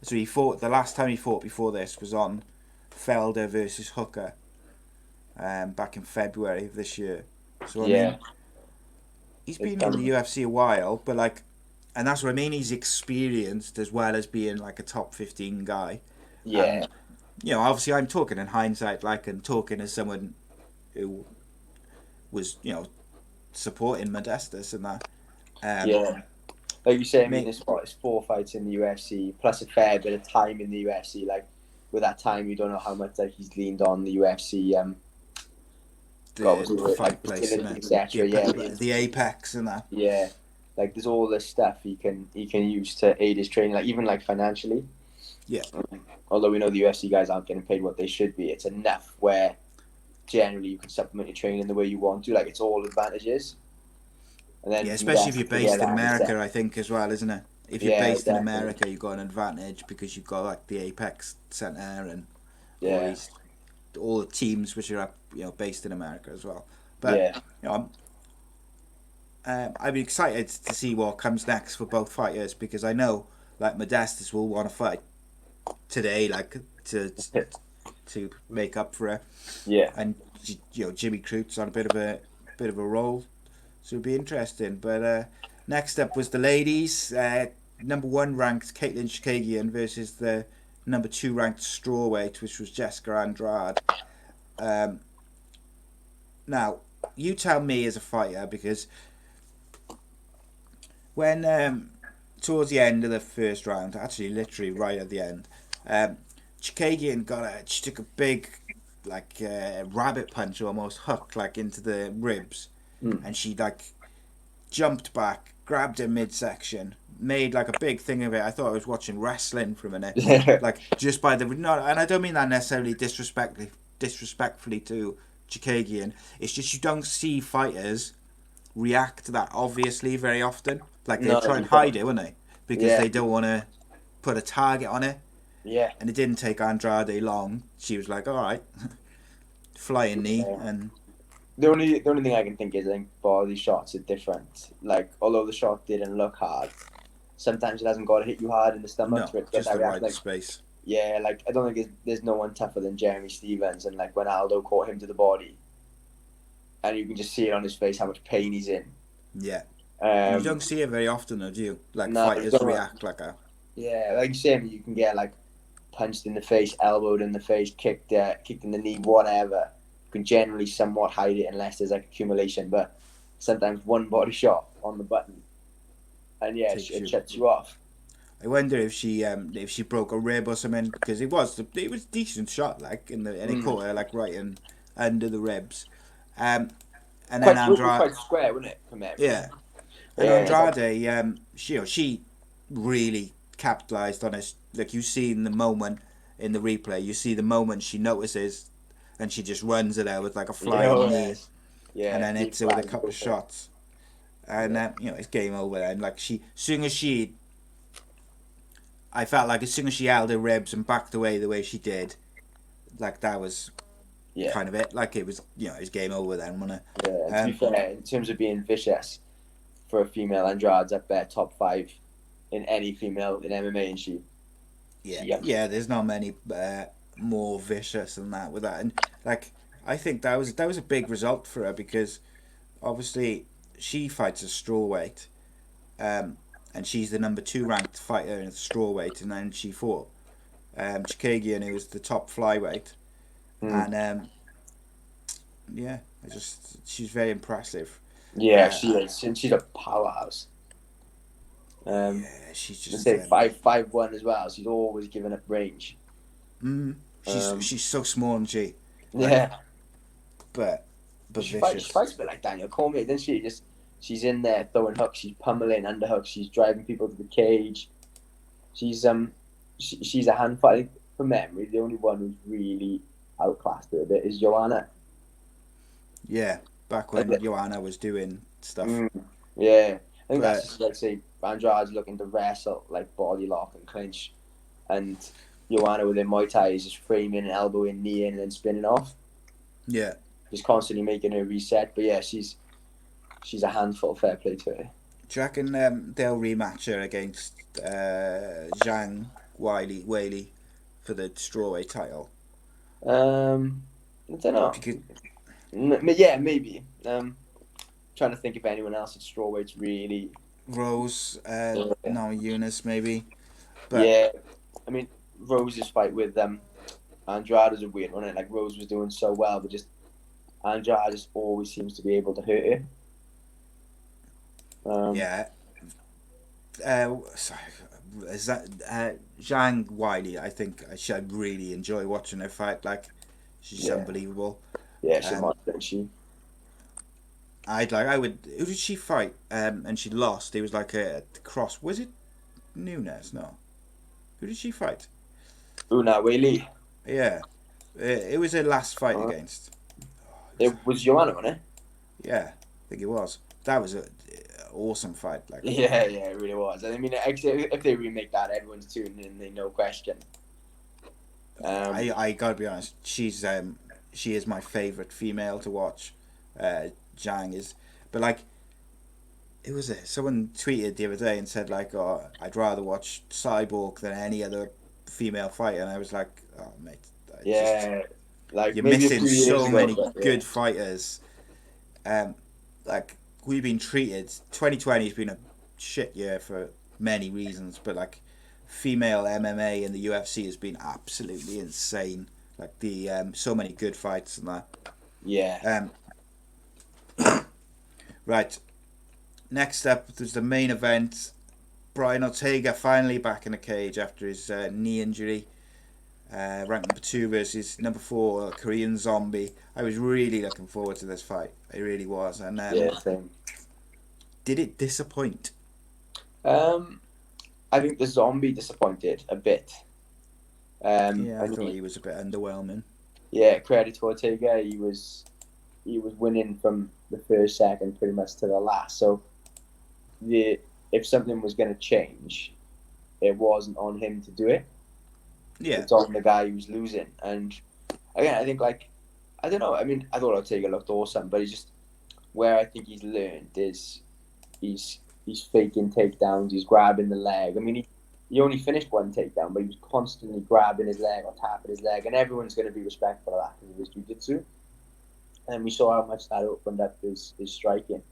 so he fought. The last time he fought before this was on Felder versus Hooker, back in February of this year. So I mean, he's been in the UFC a while, but like, and that's what I mean. He's experienced as well as being like a top 15 guy. Yeah. Obviously, I'm talking in hindsight, like, and talking as someone who was, supporting Modestas and that. Like you say, I mean, it's 4 fights in the UFC, plus a fair bit of time in the UFC. Like, with that time, you don't know how much like he's leaned on the UFC. The fight place, etc. The Apex and that. Yeah, like there's all this stuff he can use to aid his training, like even like financially. Yeah. Although we know the UFC guys aren't getting paid what they should be, it's enough where generally you can supplement your training the way you want to. Like, it's all advantages. And then especially if you're based in America, I think, as well, isn't it? If you're based in America, you've got an advantage because you've got like the Apex Center and all the teams which are based in America as well. But I'd be excited to see what comes next for both fighters, because I know like Modestas will want to fight today, like to make up for it. Yeah. And Jimmy Crute's on a bit of a roll, so it'll be interesting. But next up was the ladies. Number 1 ranked Katlyn Chookagian versus the number 2 ranked strawweight, which was Jessica Andrade. Now, you tell me as a fighter, because when towards the end of the first round, actually literally right at the end, Chookagian she took a big like rabbit punch, almost hook like into the ribs, and she like jumped back, grabbed her midsection, made like a big thing of it. I thought I was watching wrestling for a minute, like just by the and I don't mean that necessarily disrespectfully to Chookagian. It's just you don't see fighters react to that obviously very often. Like, they try and hide it, wouldn't they? Because they don't want to put a target on it. Yeah. And it didn't take Andrade long. She was like, all right, flying knee. And the only thing I can think is, I think body shots are different. Like, although the shot didn't look hard, sometimes it hasn't got to hit you hard in the stomach. No, just the right space. Yeah, like, I don't think there's no one tougher than Jeremy Stevens. And like, when Aldo caught him to the body, and you can just see it on his face how much pain he's in. Yeah. You don't see it very often, though, do you? Like, fighters react like that. Yeah, like you say, you can get like punched in the face, elbowed in the face, kicked in the knee, whatever. You can generally somewhat hide it unless there's like accumulation, but sometimes one body shot on the button, and it shuts you off. I wonder if she broke a rib or something, because it was a decent shot, like, and it caught her like right in under the ribs. And then Andrade, quite square, wasn't it? From there. Yeah. And Andrade, she really capitalised on it. Like, you see in the moment in the replay, you see the moment she notices, and she just runs it out with like a flying knee, and then hits it with a couple of shots, and it's game over. And like, I felt like as soon as she held her ribs and backed away the way she did, like, that was Yeah. kind of it. Like, it was, it was game over then, wasn't it? Yeah. To be fair, in terms of being vicious, for a female, Andrade's up there, top 5 in any female in MMA, and Yeah, there's not many more vicious than that with that. And, like, I think that was a big result for her, because obviously she fights a strawweight, and she's the number 2 ranked fighter in the strawweight, and then she fought Chookagian, who was the top flyweight, and yeah, she's very impressive. Yeah, she is, and she's a powerhouse. Yeah, she's just say 5'1" as well. She's always giving up range. She's so small, and she but she vicious. fights a bit like Daniel Cormier, doesn't she? She's in there throwing hooks, she's pummeling underhooks, she's driving people to the cage. She's a handful. I think, from memory, the only one who's really outclassed her a bit is Joanna. Yeah, back when Joanna was doing stuff. Yeah, I think that's just, let's say, Andrade's looking to wrestle, like body lock and clinch, and Joanna with her Muay Thai is just framing and elbowing, knee in, and then spinning off. Yeah. Just constantly making her reset. But yeah, she's a handful. Fair play to her. Do you reckon they'll rematch her against Zhang Weili for the strawweight title? I don't know. Yeah, maybe. Trying to think if anyone else at strawweight's really. Rose, no, Eunice maybe. But yeah, I mean, Rose's fight with Andrade is a weird one. Like, Rose was doing so well, but just Andrade just always seems to be able to hurt her. Yeah. Sorry, is that Zhang Weili? I think I really enjoy watching her fight. Like, she's unbelievable. Yeah, she's monster, she. I would. Who did she fight? And she lost. It was like a cross. Was it Nunes? No. Who did she fight? Una Weili. Yeah, it was her last fight against. It was Joanna, wasn't it? Yeah, I think it was. That was an awesome fight. Like. Yeah, it really was. I mean, if they remake that, everyone's tuning in. No question. I gotta be honest. She is my favorite female to watch. Zhang is, but like, it was someone tweeted the other day and said like, "Oh, I'd rather watch Cyborg than any other female fighter," and I was like, "Oh, mate, like you're missing so many good fighters." Like, we've been treated. 2020 has been a shit year for many reasons, but like, female MMA in the UFC has been absolutely insane. Like, the so many good fights and that. Yeah. Right. Next up, there's the main event. Brian Ortega finally back in the cage after his knee injury. Ranked number 2 versus number 4, Korean Zombie. I was really looking forward to this fight. I really was. And same. Did it disappoint? I think the Zombie disappointed a bit. I thought he was a bit underwhelming. Yeah, credit to Ortega. He was winning from the first second pretty much to the last. So if something was going to change, it wasn't on him to do it. Yeah. It's on the guy who's losing. And again, I think, like, I don't know. I mean, I thought Ortega looked awesome, but he's just, where I think he's learned is he's faking takedowns. He's grabbing the leg. I mean, he only finished one takedown, but he was constantly grabbing his leg or tapping his leg, and everyone's going to be respectful of that because of his jiu-jitsu. And we saw how much that opened up his striking.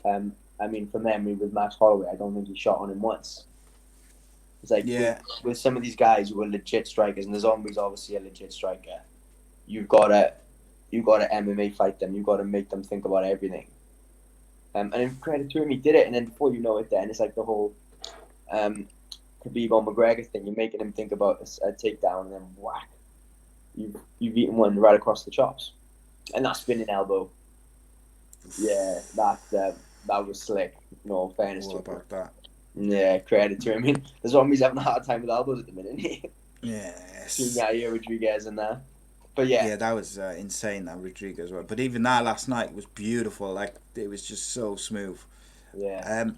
I mean, from memory with Max Holloway, I don't think he shot on him once. It's like, with some of these guys who are legit strikers, and the Zombie's obviously a legit striker, you've got to MMA fight them. You've got to make them think about everything. And in credit to him, he did it. And then before you know it, then it's like the whole Khabib or McGregor thing. You're making him think about a takedown, and then whack, you've eaten one right across the chops. And that spinning elbow, yeah, that was slick. No fairness to him. About that. Yeah, credit to him. I mean, the Zombie's having a hard time with elbows at the minute. Yes. Seeing Rodriguez in there. But yeah, that was insane, that Rodriguez one. But even that last night was beautiful. Like, it was just so smooth. Yeah.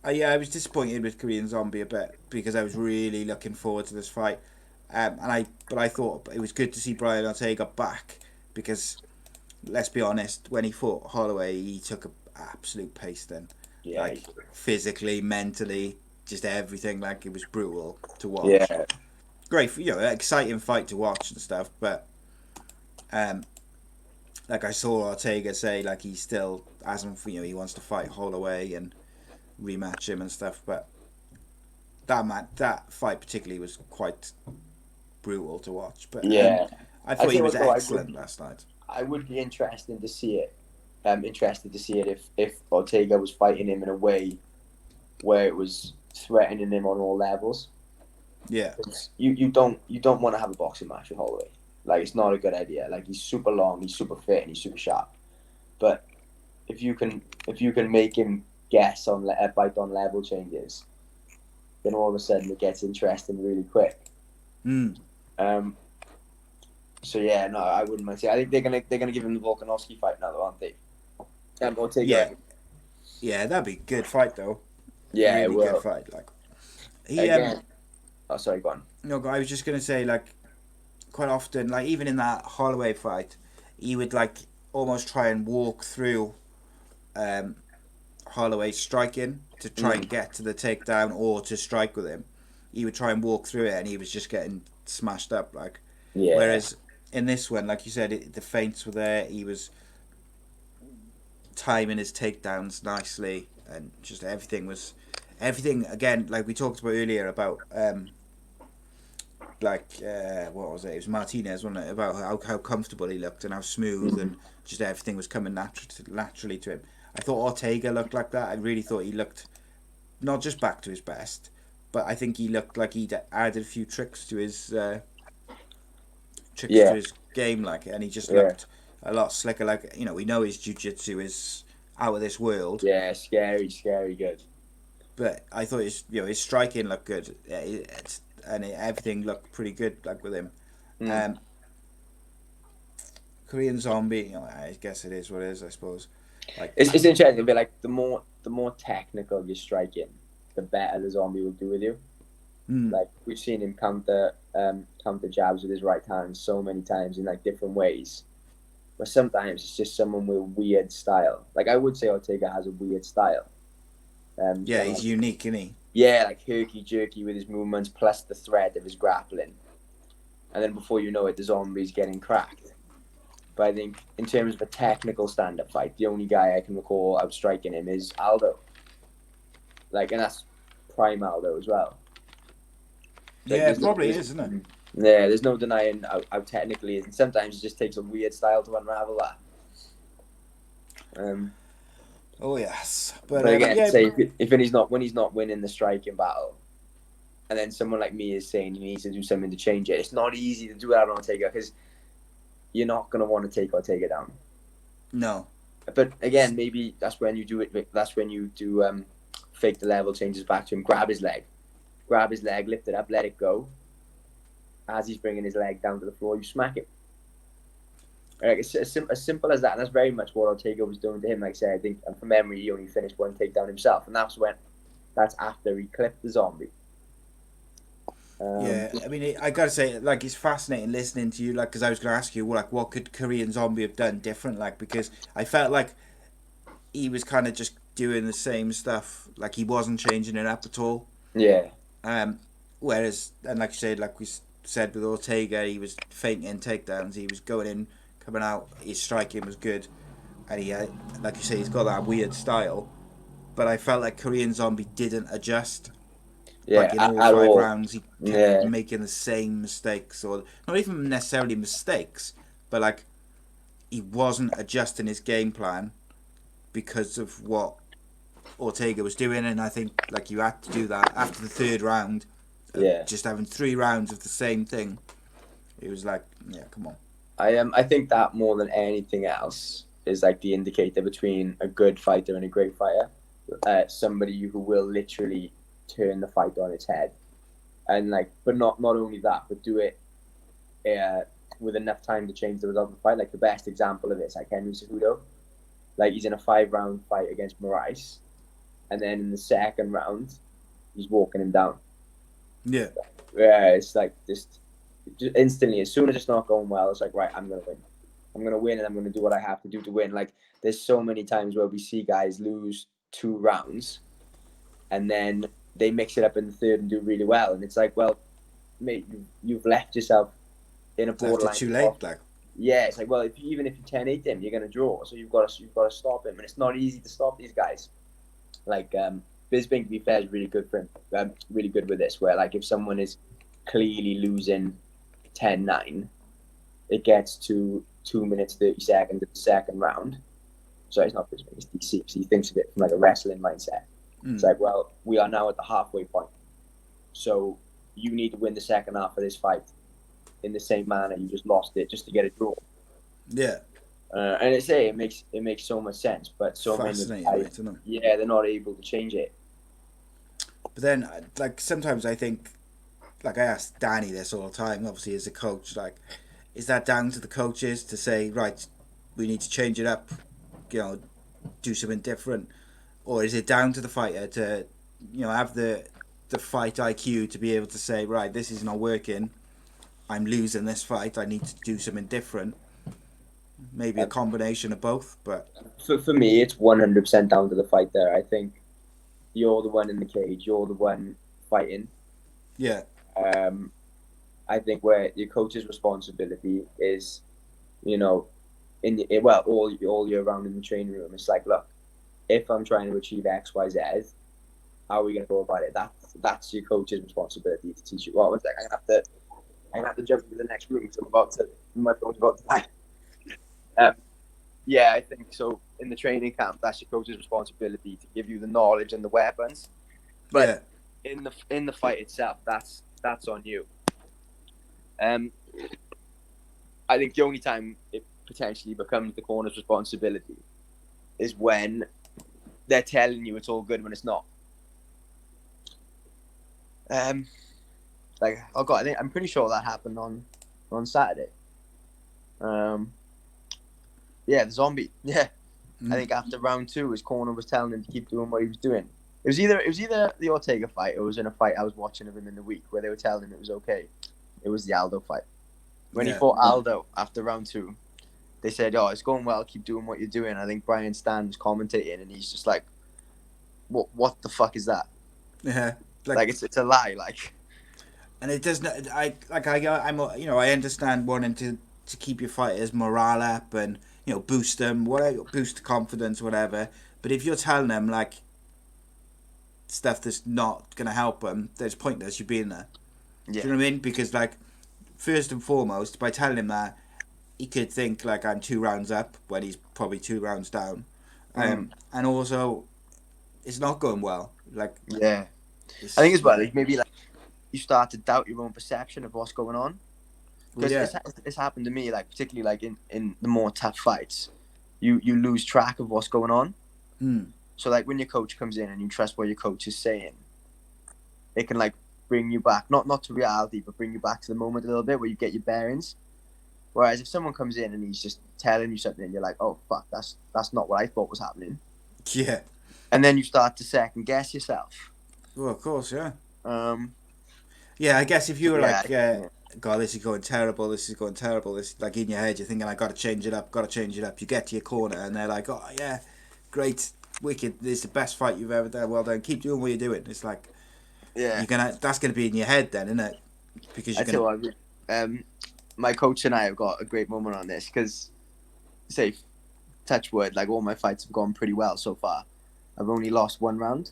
I was disappointed with Korean Zombie a bit because I was really looking forward to this fight. But I thought it was good to see Brian Ortega back because, let's be honest, when he fought Holloway, he took an absolute pasting. Yeah. Like physically, mentally, just everything. Like it was brutal to watch. Yeah. Great, exciting fight to watch and stuff. But like I saw Ortega say, like he still hasn't, he wants to fight Holloway and rematch him and stuff. But that fight particularly was quite brutal to watch. But Yeah. I thought he was though, excellent last night. I would be interested to see it. If Ortega was fighting him in a way where it was threatening him on all levels. Yeah. You don't want to have a boxing match with Holloway. Like it's not a good idea. Like he's super long, he's super fit, and he's super sharp. But if you can make him guess on bite on level changes, then all of a sudden it gets interesting really quick. So yeah, no, I wouldn't mind. I think they're gonna give him the Volkanovski fight now, though, aren't they? Ortega. Yeah, that'd be a good fight though. Yeah, really good fight. Like he again. Oh, sorry, go on. No, I was just gonna say, like, quite often, like even in that Holloway fight, he would like almost try and walk through Holloway striking to try and get to the takedown or to strike with him. He would try and walk through it, and he was just getting smashed up. Like, whereas in this one, like you said, the feints were there. He was timing his takedowns nicely, and just everything again. Like we talked about earlier about what was it? It was Martinez, wasn't it? About how comfortable he looked and how smooth and just everything was coming naturally to him. I thought Ortega looked like that. I really thought he looked not just back to his best, but I think he looked like he'd added a few tricks to his game, like, and he just looked a lot slicker. Like, we know his jiu-jitsu is out of this world. Yeah, scary good. But I thought his striking looked good. Everything looked pretty good, like with him. Korean Zombie, I guess it is what it is, I suppose. Like it's interesting, but like the more technical you're striking, the better the Zombie will do with you. Like we've seen him counter jabs with his right hand so many times in like different ways. But sometimes it's just someone with a weird style. Like I would say Ortega has a weird style. He's unique, isn't he? Yeah, like herky-jerky with his movements plus the threat of his grappling. And then before you know it, the Zombie's getting cracked. But I think in terms of a technical stand-up fight, the only guy I can recall outstriking him is Aldo. Like, and that's prime Aldo as well. Like, it probably is, isn't it? Yeah, there's no denying how technically it is. And sometimes it just takes a weird style to unravel that. Oh yes, but again, say when he's not winning the striking battle, and then someone like me is saying he needs to do something to change it. It's not easy to do that on Ortega because you're not going to want to take Ortega down. No. But again, maybe that's when you do it. That's when you do fake the level changes back to him. Grab his leg, lift it up, let it go. As he's bringing his leg down to the floor, you smack it. Like it's as simple as that, and that's very much what Ortega was doing to him. Like I said, I think from memory, he only finished one takedown himself, and that's after he clipped the Zombie. I mean, I gotta say, like, it's fascinating listening to you, like, because I was gonna ask you, like, what could Korean Zombie have done different, like, because I felt like he was kind of just doing the same stuff, like he wasn't changing it up at all. Yeah. Whereas, and like you said, like we said with Ortega, he was feinting takedowns, he was going in, coming out, his striking was good, and he, like you say, he's got that weird style. But I felt like Korean Zombie didn't adjust. Yeah, like in all five rounds, he kept making the same mistakes, or not even necessarily mistakes, but like he wasn't adjusting his game plan because of what Ortega was doing, and I think like you had to do that after the third round. Just having 3 rounds of the same thing, it was like, yeah, come on. I think that more than anything else is like the indicator between a good fighter and a great fighter. Somebody who will literally turn the fight on its head, and like, but not only that, but do it with enough time to change the result of the fight. Like the best example of it is like Henry Cejudo. Like he's in a 5-round fight against Moraes, and then in the second round, he's walking him down. Yeah, it's like just just instantly, as soon as it's not going well, it's like, right, I'm gonna win. I'm gonna win, and I'm gonna do what I have to do to win. Like, there's so many times where we see guys lose 2 rounds, and then they mix it up in the third and do really well, and it's like, well, mate, you've left yourself in a Left it borderline. too late, like. Yeah, it's like, well, even if you 10-8 him, you're gonna draw. So you've got to stop him, and it's not easy to stop these guys. Like Bisping, to be fair, is really good for him. Really good with this, where like if someone is clearly losing 10-9, it gets to 2 minutes 30 seconds of the second round. So it's not Bisping, it's DC. So he thinks of it from like a wrestling mindset. It's like, well, we are now at the halfway point, so you need to win the second half of this fight in the same manner you just lost it, just to get a draw. Yeah. And it makes so much sense, but so many guys, they're not able to change it. But then, like, sometimes I think, like, I ask Danny this all the time, obviously as a coach, like, is that down to the coaches to say, right, we need to change it up, you know, do something different, or is it down to the fighter to, you know, have the fight IQ to be able to say, right, this is not working, I'm losing this fight, I need to do something different? Maybe a combination of both, but for me, it's 100% down to the fighter. I think you're the one in the cage, you're the one fighting. Yeah. I think where your coach's responsibility is, you know, all year round in the training room, it's like, look, if I'm trying to achieve X, Y, Z, how are we going to go about it? That's your coach's responsibility to teach you. Well, one second, I'm gonna have to jump into the next room because my phone's about to die. Yeah, I think so. In the training camp, that's your coach's responsibility to give you the knowledge and the weapons. But in the fight itself, that's on you. I think the only time it potentially becomes the corner's responsibility is when they're telling you it's all good when it's not. Like, oh god, I'm pretty sure that happened on Saturday. Yeah, the zombie. Yeah, I think after round 2, his corner was telling him to keep doing what he was doing. It was either the Ortega fight, or it was in a fight I was watching of him in the week where they were telling him it was okay. It was the Aldo fight. When he fought Aldo after round 2, they said, "Oh, it's going well. Keep doing what you're doing." I think Brian Stan was commentating, and he's just like, "What the fuck is that?" Yeah, like it's a lie, like. And it doesn't. I'm you know, I understand wanting to keep your fighters' morale up and, you know, boost them, whatever, boost confidence, whatever. But if you're telling them like stuff that's not gonna help them, then it's pointless you being there. Yeah. Do you know what I mean? Because, like, first and foremost, by telling him that, he could think like I'm 2 rounds up when he's probably 2 rounds down, and also it's not going well. Like, yeah, I think as well, like, maybe like you start to doubt your own perception of what's going on. Because it's happened to me, like, particularly like in the more tough fights, you lose track of what's going on. So like when your coach comes in and you trust what your coach is saying, it can like bring you back, not to reality, but bring you back to the moment a little bit where you get your bearings. Whereas if someone comes in and he's just telling you something and you're like, oh fuck, that's not what I thought was happening. Yeah. And then you start to second guess yourself. Well, of course, yeah. Yeah, I guess if you were God, this is going terrible, this, like, in your head, you're thinking, I got to change it up. You get to your corner and they're like, oh, yeah, great, wicked, this is the best fight you've ever done, well done, keep doing what you're doing. It's like, that's going to be in your head then, isn't it? Because my coach and I have got a great moment on this because, say, touch wood, like, all my fights have gone pretty well so far. I've only lost 1 round,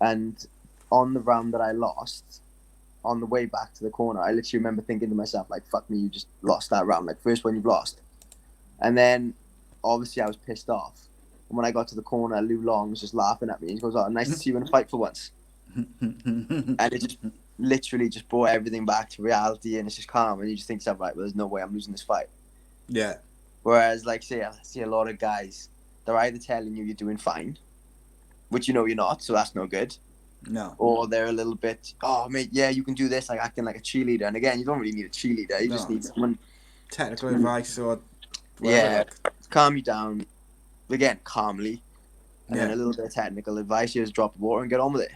and on the round that I lost, on the way back to the corner, I literally remember thinking to myself, like, fuck me, you just lost that round. Like, first one you've lost. And then, obviously, I was pissed off. And when I got to the corner, Lou Long was just laughing at me. He goes, oh, nice to see you in a fight for once. And it just literally just brought everything back to reality, and it's just calm. And you just think to yourself, right, well, there's no way I'm losing this fight. Yeah. Whereas, like, say, I see a lot of guys, they're either telling you you're doing fine, which you know you're not, so that's no good. No. Or they're a little bit, oh, mate, yeah, you can do this, like acting like a cheerleader. And again, you don't really need a cheerleader. You just need someone. Technical advice or whatever, calm you down. Again, calmly. And then a little bit of technical advice. You just drop the water and get on with it.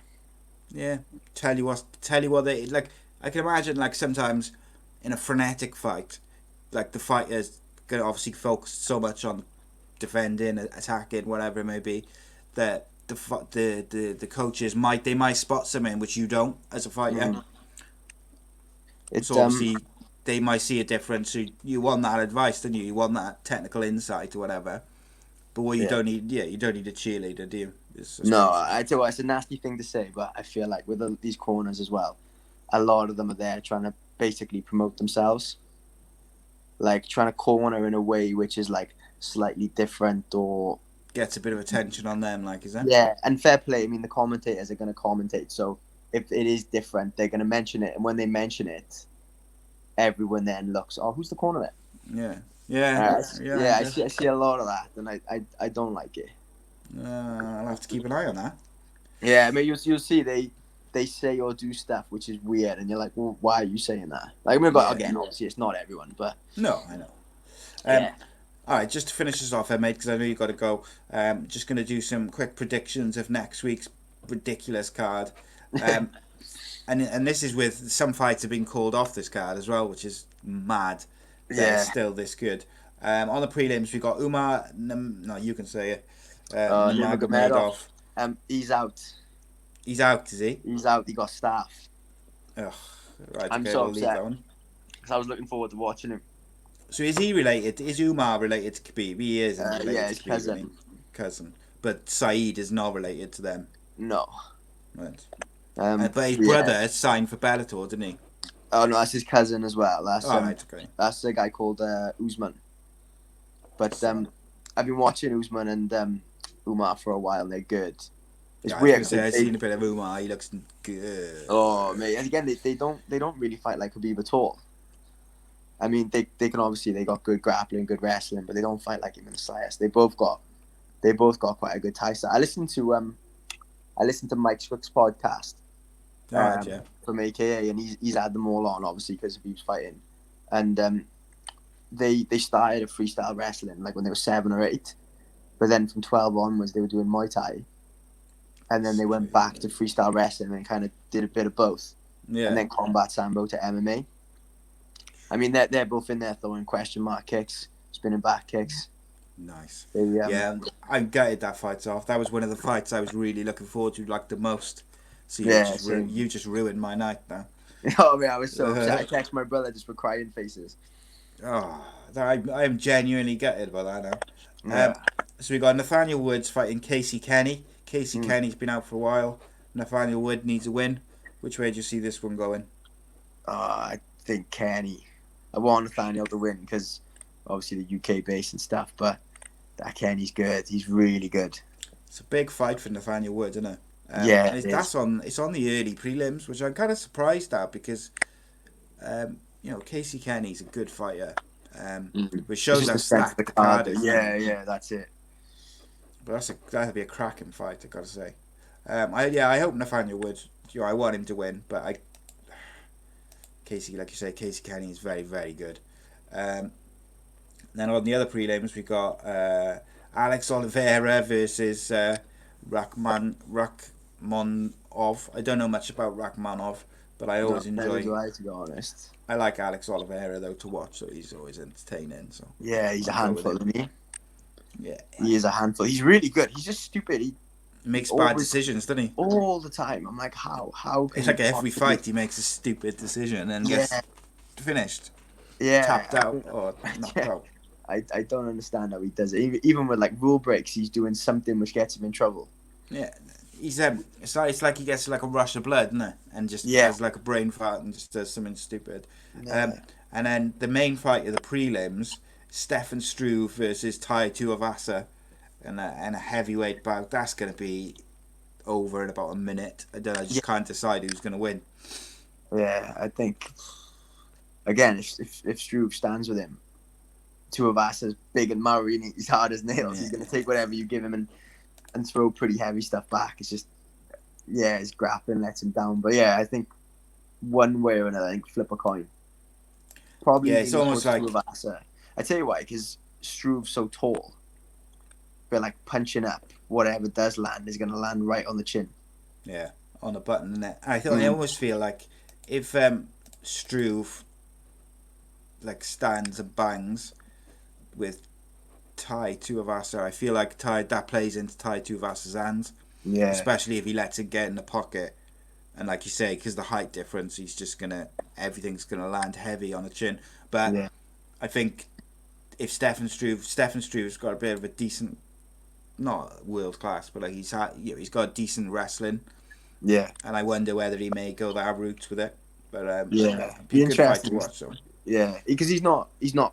Yeah. Tell you what they, like, I can imagine, like, sometimes in a frenetic fight, like the fighter's gonna obviously focus so much on defending, attacking, whatever it may be, that the coaches might spot something which you don't as a fighter. So obviously they might see a difference. So you want that advice, don't you? You want that technical insight or whatever. But what you don't need, you don't need a cheerleader, do you? No, I tell you what, it's a nasty thing to say, but I feel like with these corners as well, a lot of them are there trying to basically promote themselves, like trying to corner in a way which is like slightly different or gets a bit of attention on them, like, is that? Yeah, and fair play. I mean, the commentators are going to commentate, so if it is different, they're going to mention it, and when they mention it, everyone then looks, oh, who's the corner there? I see a lot of that, and I don't like it. I'll have to keep an eye on that. Yeah, I mean, you'll see they say or do stuff which is weird, and you're like, well, why are you saying that? Like, again, obviously, it's not everyone, but no, I know. All right, just to finish this off, mate, because I know you got to go. Just going to do some quick predictions of next week's ridiculous card. And this is with some fights have been called off this card as well, which is mad. It's still this good. On the prelims, we got Umar. No, you can say it. Nurmagomedov. He's out. He's out, is he? He's out. He got staph. Ugh, right. I'm so upset because I was looking forward to watching him. So is he related? Is Umar related to Khabib? He is. His cousin. Cousin. But Saeed is not related to them. No. Right. But his brother signed for Bellator, didn't he? Oh no, that's his cousin as well. That's okay. That's a guy called Usman. But I've been watching Usman and Umar for a while, and they're good. It's weird. I've seen a bit of Umar. He looks good. Oh mate, and again, they don't really fight like Khabib at all. I mean, they can obviously they got good grappling, good wrestling, but they don't fight like him in the slightest. They both got quite a good tie set. I listened to Mike Schwick's podcast from AKA, and he's had them all on obviously because Khabib's fighting, and they started a freestyle wrestling like when they were 7 or 8, but then from 12 onwards they were doing Muay Thai, and then they went back to freestyle wrestling and kind of did a bit of both, and then combat sambo to MMA. I mean, they're both in there throwing question mark kicks, spinning back kicks. Nice. I'm gutted that fight's off. That was one of the fights I was really looking forward to, like, the most. So you just ruined my night now. Oh man, I was so upset. I texted my brother just for crying faces. Oh, I am genuinely gutted by that now. So we got Nathaniel Woods fighting Casey Kenny. Casey Kenny's been out for a while. Nathaniel Wood needs a win. Which way do you see this one going? I think Kenny. I want Nathaniel to win because obviously the UK base and stuff, but that Kenny's good. He's really good. It's a big fight for Nathaniel Wood, isn't it? It's on the early prelims, which I'm kind of surprised at because, Casey Kenny's a good fighter, which shows how stacked the card is. Yeah, that's it. But that'd be a cracking fight, I gotta say. I hope Nathaniel Wood. I want him to win, but Casey, like you say, Casey Kenny is very, very good. Then on the other prelims, we got Alex Oliveira versus Rakhmonov. I don't know much about Rakhmonov, but I always enjoy. To be honest, I like Alex Oliveira though to watch, so he's always entertaining. So yeah, he's a handful, isn't he? Yeah, he is a handful. He's really good. He's just stupid. He makes bad decisions, doesn't he? All the time. I'm like, how? It's like every fight he makes a stupid decision and gets finished. Yeah, tapped out or knocked out. I don't understand how he does it. Even with like rule breaks, he's doing something which gets him in trouble. Yeah, he's it's like he gets like a rush of blood, isn't it? And just has like a brain fart and just does something stupid. Yeah. And then the main fight of the prelims, Stefan Struve versus Tai Tuivasa, and a heavyweight bout. That's going to be over in about a minute. I just can't decide who's going to win. Yeah, I think again if Struve stands with him, Tuivasa's big and Murray and he's hard as nails. He's going to take whatever you give him and throw pretty heavy stuff back. It's just his grappling lets him down. But I think one way or another, flip a coin. Probably it's almost like Tuivasa. I tell you why, because Struve's so tall. But like punching up, whatever does land is going to land right on the chin. Yeah, on the button, isn't it? I almost feel like if Struve like stands and bangs with Tai Tuivasa. I feel like that plays into Tai Tuivasa's hands, Yeah. especially if he lets it get in the pocket. And like you say, because the height difference, everything's gonna land heavy on the chin. But Yeah. I think if Stefan Struve's got a bit of a decent, not world class, but like he's got decent wrestling. Yeah. And I wonder whether he may go that route with it. But Yeah. it'd be a good fight to watch. So Yeah, because he's not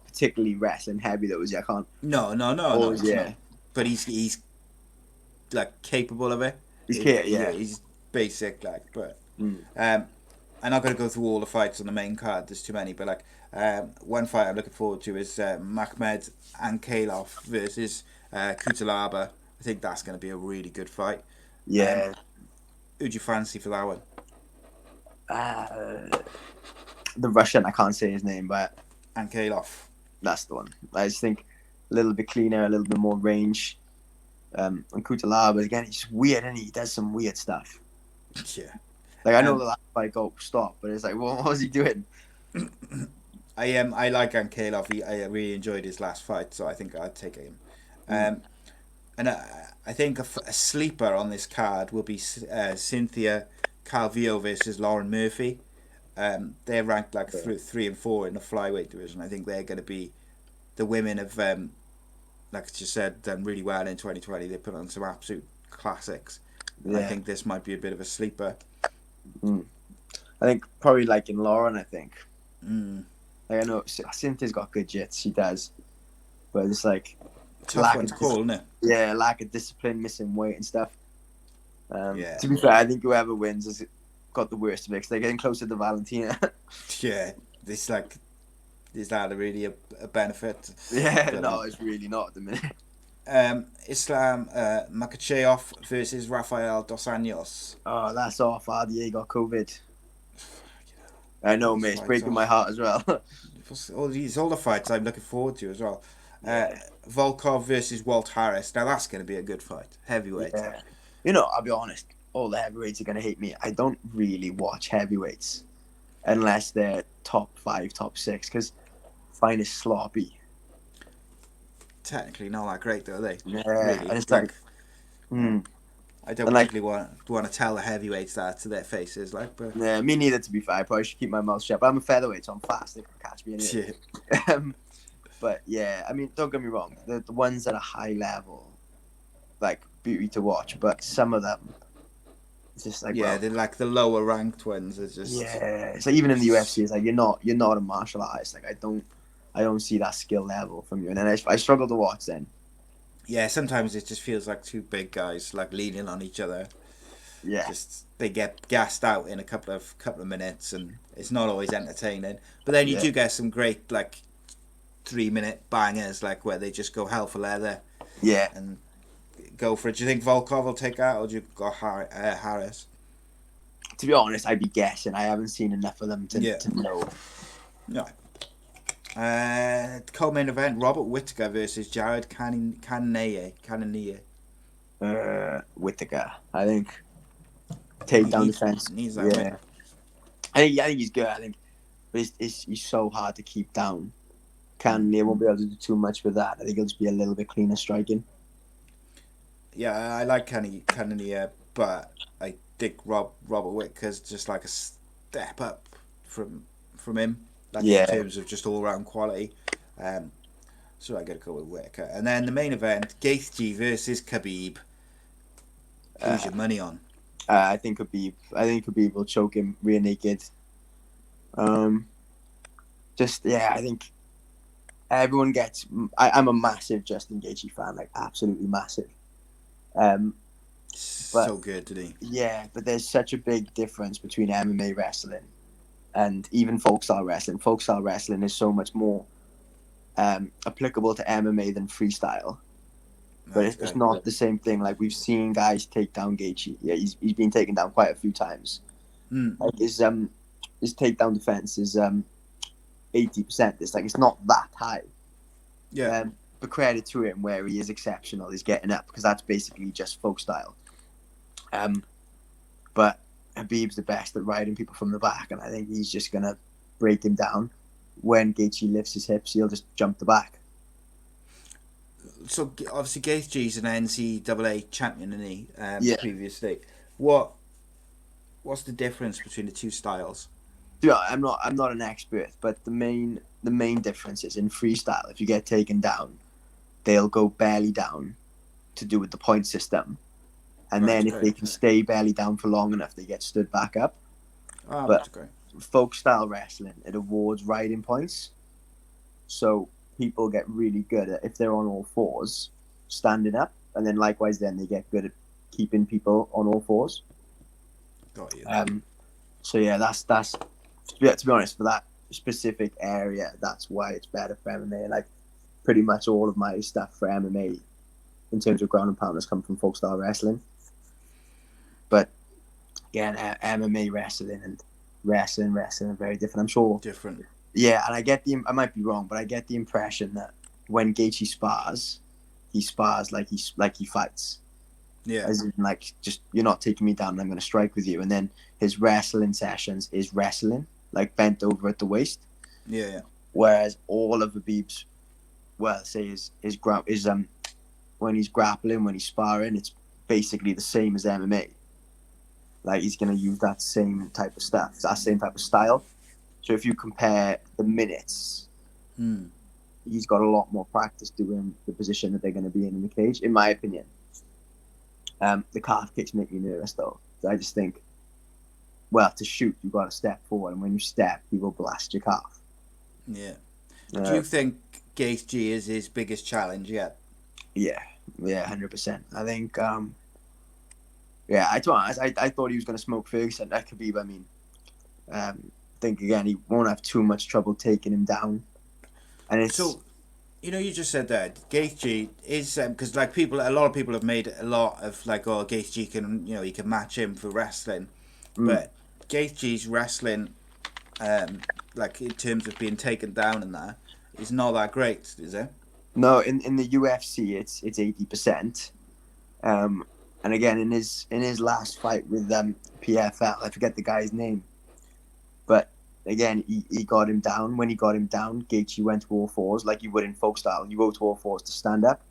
particularly wrestling heavy though, is he? I can't. no, he's not. But he's like capable of it. He's basic like, but I'm not going to go through all the fights on the main card. There's too many. But like one fight I'm looking forward to is Mahmed Ankalaev versus Kutalaba. I think that's going to be a really good fight. Yeah. Who'd you fancy for that one? The Russian, I can't say his name, but Ankalaev. That's the one. I just think a little bit cleaner, a little bit more range. And Kutalaba, again, he's just weird, and he does some weird stuff. Yeah. Like, I know the last fight stop, but it's like, what was he doing? I like Ankalaev. I really enjoyed his last fight, so I think I'd take him. And I think a sleeper on this card will be Cynthia Calvillo versus Lauren Murphy. They're ranked like 3 and 4 in the flyweight division. I think they're going to be the women have, like you said, done really well in 2020. They put on some absolute classics. And I think this might be a bit of a sleeper. I think probably like in Lauren. I think. Like I know Cynthia's got good jits. She does, but it's like tough one to call, isn't it? Yeah, lack of discipline, missing weight and stuff. To be fair, I think whoever wins has got the worst of it because they're getting closer to Valentina. Yeah, it's like, is that really a benefit? Yeah, no, it's really not at the minute. Islam Makhachev versus Rafael Dos Anjos. Oh, that's off. He got COVID. I know, mate. It's breaking my heart as well. All the fights I'm looking forward to as well. Volkov versus Walt Harris. Now that's going to be a good fight. Heavyweight. Yeah. I'll be honest. All the heavyweights are going to hate me. I don't really watch heavyweights unless they're top 5, top 6, because I find it sloppy. Technically not that great, though, are they? Yeah, really. And it's like I don't particularly want to tell the heavyweights that to their faces, like. But yeah, me neither. To be fair, I probably should keep my mouth shut. But I'm a featherweight, so I'm fast. They can catch me anyway. Yeah. But yeah, I mean, don't get me wrong. The ones at a high level, like beauty to watch. But some of them, it's just like they're like the lower ranked ones. It's just it's like even in the UFC, it's like you're not a martial artist. Like I don't see that skill level from you, and then I struggle to watch then. Yeah, sometimes it just feels like two big guys like leaning on each other. Yeah, just they get gassed out in a couple of minutes, and it's not always entertaining. But then you do get some great like 3-minute bangers, like where they just go hell for leather. Yeah, and go for it. Do you think Volkov will take that, or do you go Harris? To be honest, I'd be guessing. I haven't seen enough of them to know. No. Co-main event: Robert Whittaker versus Jared Cannonier. Whittaker, I think. Takedown defense. Needs that win. I think he's good. I think, but he's so hard to keep down. Cannonier won't be able to do too much with that. I think he'll just be a little bit cleaner striking. Yeah, I like Cannonier, but I think Robert Whittaker's just like a step up from him. Like in terms of just all round quality. So I got to go with Whittaker. And then the main event, Gaethje versus Khabib. Who's your money on? I think Khabib will choke him rear naked. I think everyone gets. I'm a massive Justin Gaethje fan, like absolutely massive. So good, did he? Yeah, but there's such a big difference between MMA wrestling and even folk style wrestling. Folk style wrestling is so much more applicable to MMA than freestyle. But it's not the same thing. Like we've seen guys take down Gaethje. Yeah, he's been taken down quite a few times. Like his takedown defense is 80%. It's not that high. Yeah. But credit to him where he is exceptional is getting up, because that's basically just folk style. But Khabib's the best at riding people from the back, and I think he's just gonna break him down. when Gaethje lifts his hips, he'll just jump the back. So obviously Gaethje's an NCAA champion, isn't he? Yeah. Previously, what's the difference between the two styles? Yeah, I'm not an expert, but the main difference is in freestyle. If you get taken down, they'll go belly down to do with the point system, and Right, then if they can stay belly down for long enough, they get stood back up. But folk style wrestling, it awards riding points, so people get really good at, if they're on all fours, standing up, and then likewise then they get good at keeping people on all fours. Got you. So yeah, that's to be honest, for that specific area, that's why it's better for MMA. Like pretty much all of my stuff for MMA in terms of ground and pound has come from folk style wrestling. But again, MMA wrestling and wrestling are very different. I'm sure. Different. Yeah, and I might be wrong, but I get the impression that when Gaethje spars, he spars like he fights. Yeah. As in, like, just, you're not taking me down, I'm going to strike with you. And then his wrestling sessions is wrestling, like bent over at the waist. Yeah. Whereas all of Khabib's, well, say his when he's grappling, when he's sparring, it's basically the same as MMA. Like, he's going to use that same type of stuff, that same type of style. So if you compare the minutes, he's got a lot more practice doing the position that they're going to be in the cage, in my opinion. The calf kicks make me nervous, though. I just think, well, to shoot, you've got to step forward, and when you step, he will blast your calf. Yeah. Do you think Gaethje is his biggest challenge yet? Yeah, 100%. I think, I thought he was going to smoke Ferguson. That Khabib, I mean, I think, again, he won't have too much trouble taking him down. And it's... So, you just said that Gaethje is because a lot of people have made a lot of like, oh, Gaethje can, he can match him for wrestling, but Gaethje's wrestling, like in terms of being taken down and that, is not that great, is it? No, in the UFC, it's 80%. And again, in his last fight with PFL, I forget the guy's name, but again, he got him down. When he got him down, Gaethje went to all fours, like you would in folk style. You go to all fours to stand up.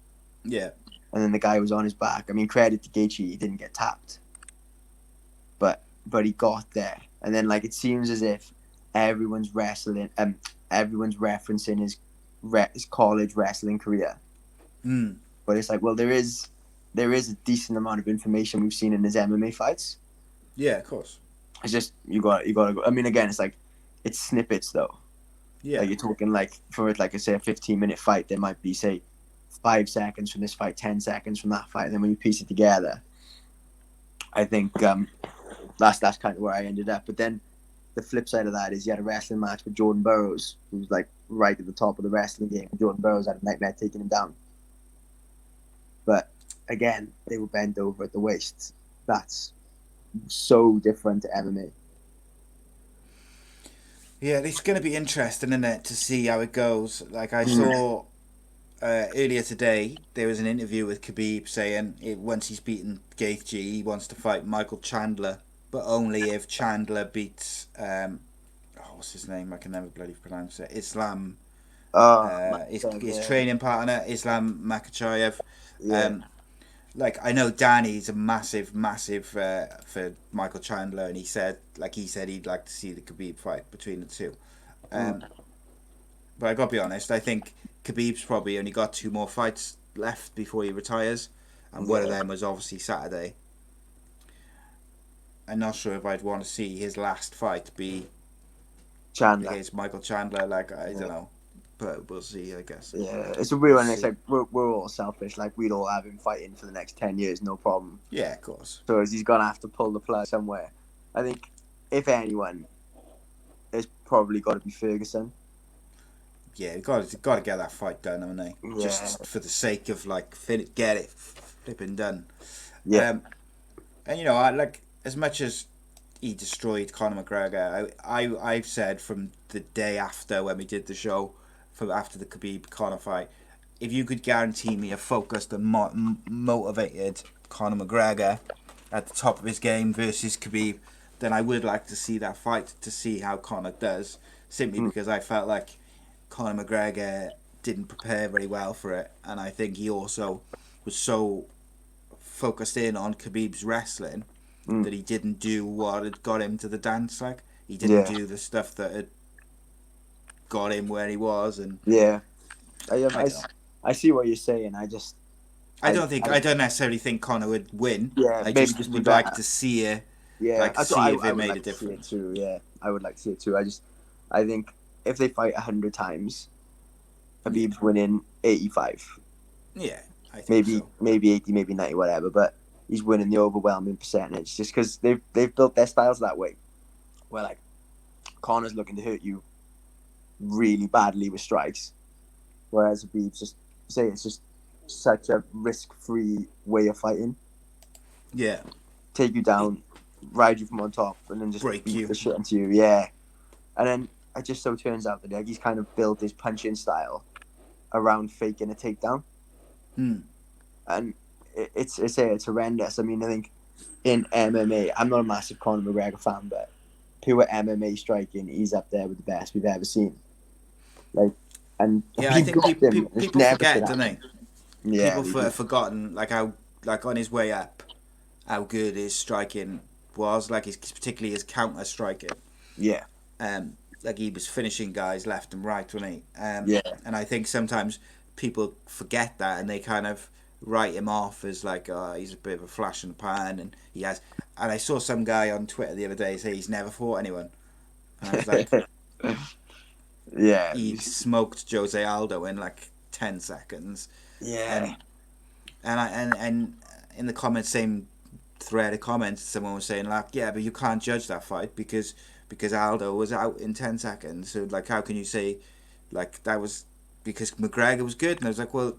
Yeah. And then the guy was on his back. I mean, credit to Gaethje, he didn't get tapped. But he got there. And then, like, it seems as if everyone's referencing his college wrestling career. But it's like, well, there is a decent amount of information we've seen in his MMA fights. Yeah, of course. It's just you got to go. I mean, again, it's like, it's snippets though. Yeah. Like, you're talking like, for like I say, a 15-minute fight, there might be, say, 5 seconds from this fight, 10 seconds from that fight. And then when you piece it together, I think that's kind of where I ended up. But then the flip side of that is, you had a wrestling match with Jordan Burroughs, who's like right at the top of the wrestling game. Jordan Burroughs had a nightmare taking him down. But again, they were bent over at the waist. That's so different to MMA. Yeah, it's going to be interesting, isn't it, to see how it goes. Like, I saw earlier today, there was an interview with Khabib saying once he's beaten Gaethje, he wants to fight Michael Chandler, but only if Chandler beats what's his name? I can never bloody pronounce it. Islam. His training partner, Islam Makhachev. Yeah. Like, I know Danny's a massive for Michael Chandler, and he said he'd like to see the Khabib fight between the two. But I gotta be honest, I think Khabib's probably only got 2 more fights left before he retires, and one of them was obviously Saturday. I'm not sure if I'd want to see his last fight be Chandler against Michael Chandler. Like, I don't know, but we'll see, I guess. Yeah, it's a weird one. It's like we're all selfish. Like, we'd all have him fighting for the next 10 years, no problem. Yeah, of course. So he's gonna have to pull the plug somewhere. I think, if anyone, it's probably got to be Ferguson. Yeah, you got to get that fight done, haven't they? Yeah. Just for the sake of like get it flipping done. Yeah. And I like, as much as he destroyed Conor McGregor, I've said from the day after when we did the show, after the Khabib Conor fight, if you could guarantee me a focused and motivated Conor McGregor at the top of his game versus Khabib, then I would like to see that fight to see how Conor does. simply because I felt like Conor McGregor didn't prepare very well for it, and I think he also was so focused in on Khabib's wrestling that he didn't do what had got him to the dance. Like, he didn't do the stuff that had got him where he was, and Yeah. I don't know. I see what you're saying. I don't necessarily think Conor would win. Yeah, I maybe just just be would like better. to see it. Yeah, Like, see if I it would made like a to see it difference. too. Yeah, I would like to see it too. I think if they fight 100 times, Khabib's winning 85. Yeah, I think so. Maybe 80, maybe 90, whatever. But he's winning the overwhelming percentage just because they've built their styles that way. Where like Conor's looking to hurt you really badly with strikes, whereas Khabib's it's just such a risk-free way of fighting. Yeah, Take you down, ride you from on top, and then just break beat you. the shit into you. Yeah, and then it just so turns out that he's kind of built his punching style around faking a takedown, and it's horrendous. I mean, I think in MMA, I'm not a massive Conor McGregor fan, but pure MMA striking, he's up there with the best we've ever seen. Like, and Yeah, I think people forget, don't they? Yeah, People have forgotten like how, like, on his way up, how good his striking was. Like, particularly his counter striking. Yeah. Like, he was finishing guys left and right, wasn't he? Yeah. And I think sometimes people forget that, and they kind of write him off as like, oh, he's a bit of a flash in the pan, and he has. And I saw some guy on Twitter the other day say he's never fought anyone, and I was like, yeah, he smoked Jose Aldo in like 10 seconds. Yeah. And in the comments, same thread of comments, someone was saying like, yeah, but you can't judge that fight because Aldo was out in 10 seconds. So like, how can you say like that was because McGregor was good? And I was like, well,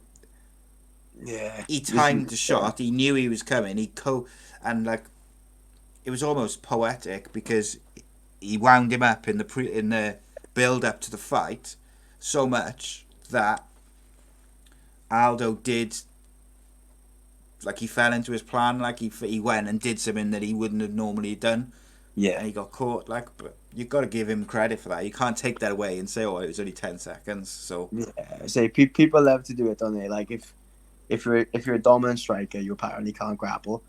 yeah, he timed the shot. He knew he was coming. And like, it was almost poetic because he wound him up in the build up to the fight so much that Aldo did, like, he fell into his plan. Like, he went and did something that he wouldn't have normally done. Yeah, and he got caught. Like, but you got to give him credit for that. You can't take that away and say, "Oh, it was only 10 seconds." So yeah, people love to do it, don't they? Like if you're a dominant striker, you apparently can't grapple,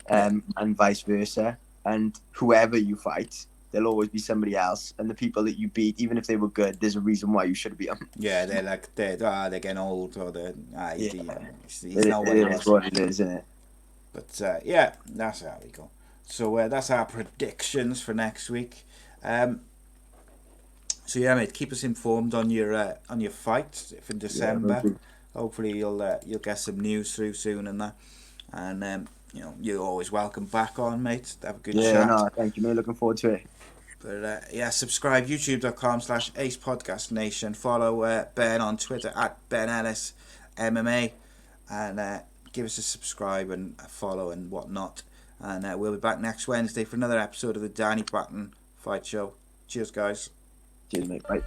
and vice versa. And whoever you fight, there'll always be somebody else. And the people that you beat, even if they were good, there's a reason why you should beat them. yeah, they're getting old, or he's not what it he is was. what it is, isn't it? But yeah, that's how we go. So that's our predictions for next week. So yeah, mate, keep us informed on your fight if in December. Yeah, hopefully you'll get some news through soon and that. And you're always welcome back on, mate. Have a good chat. Yeah, no, thank you, mate. Looking forward to it. But yeah, subscribe youtube.com/Ace Podcast Nation. Follow Ben on Twitter at Ben Ellis MMA, and give us a subscribe and a follow and whatnot. And we'll be back next Wednesday for another episode of the Danny Batten Fight Show. Cheers, guys. Cheers, mate. Bye.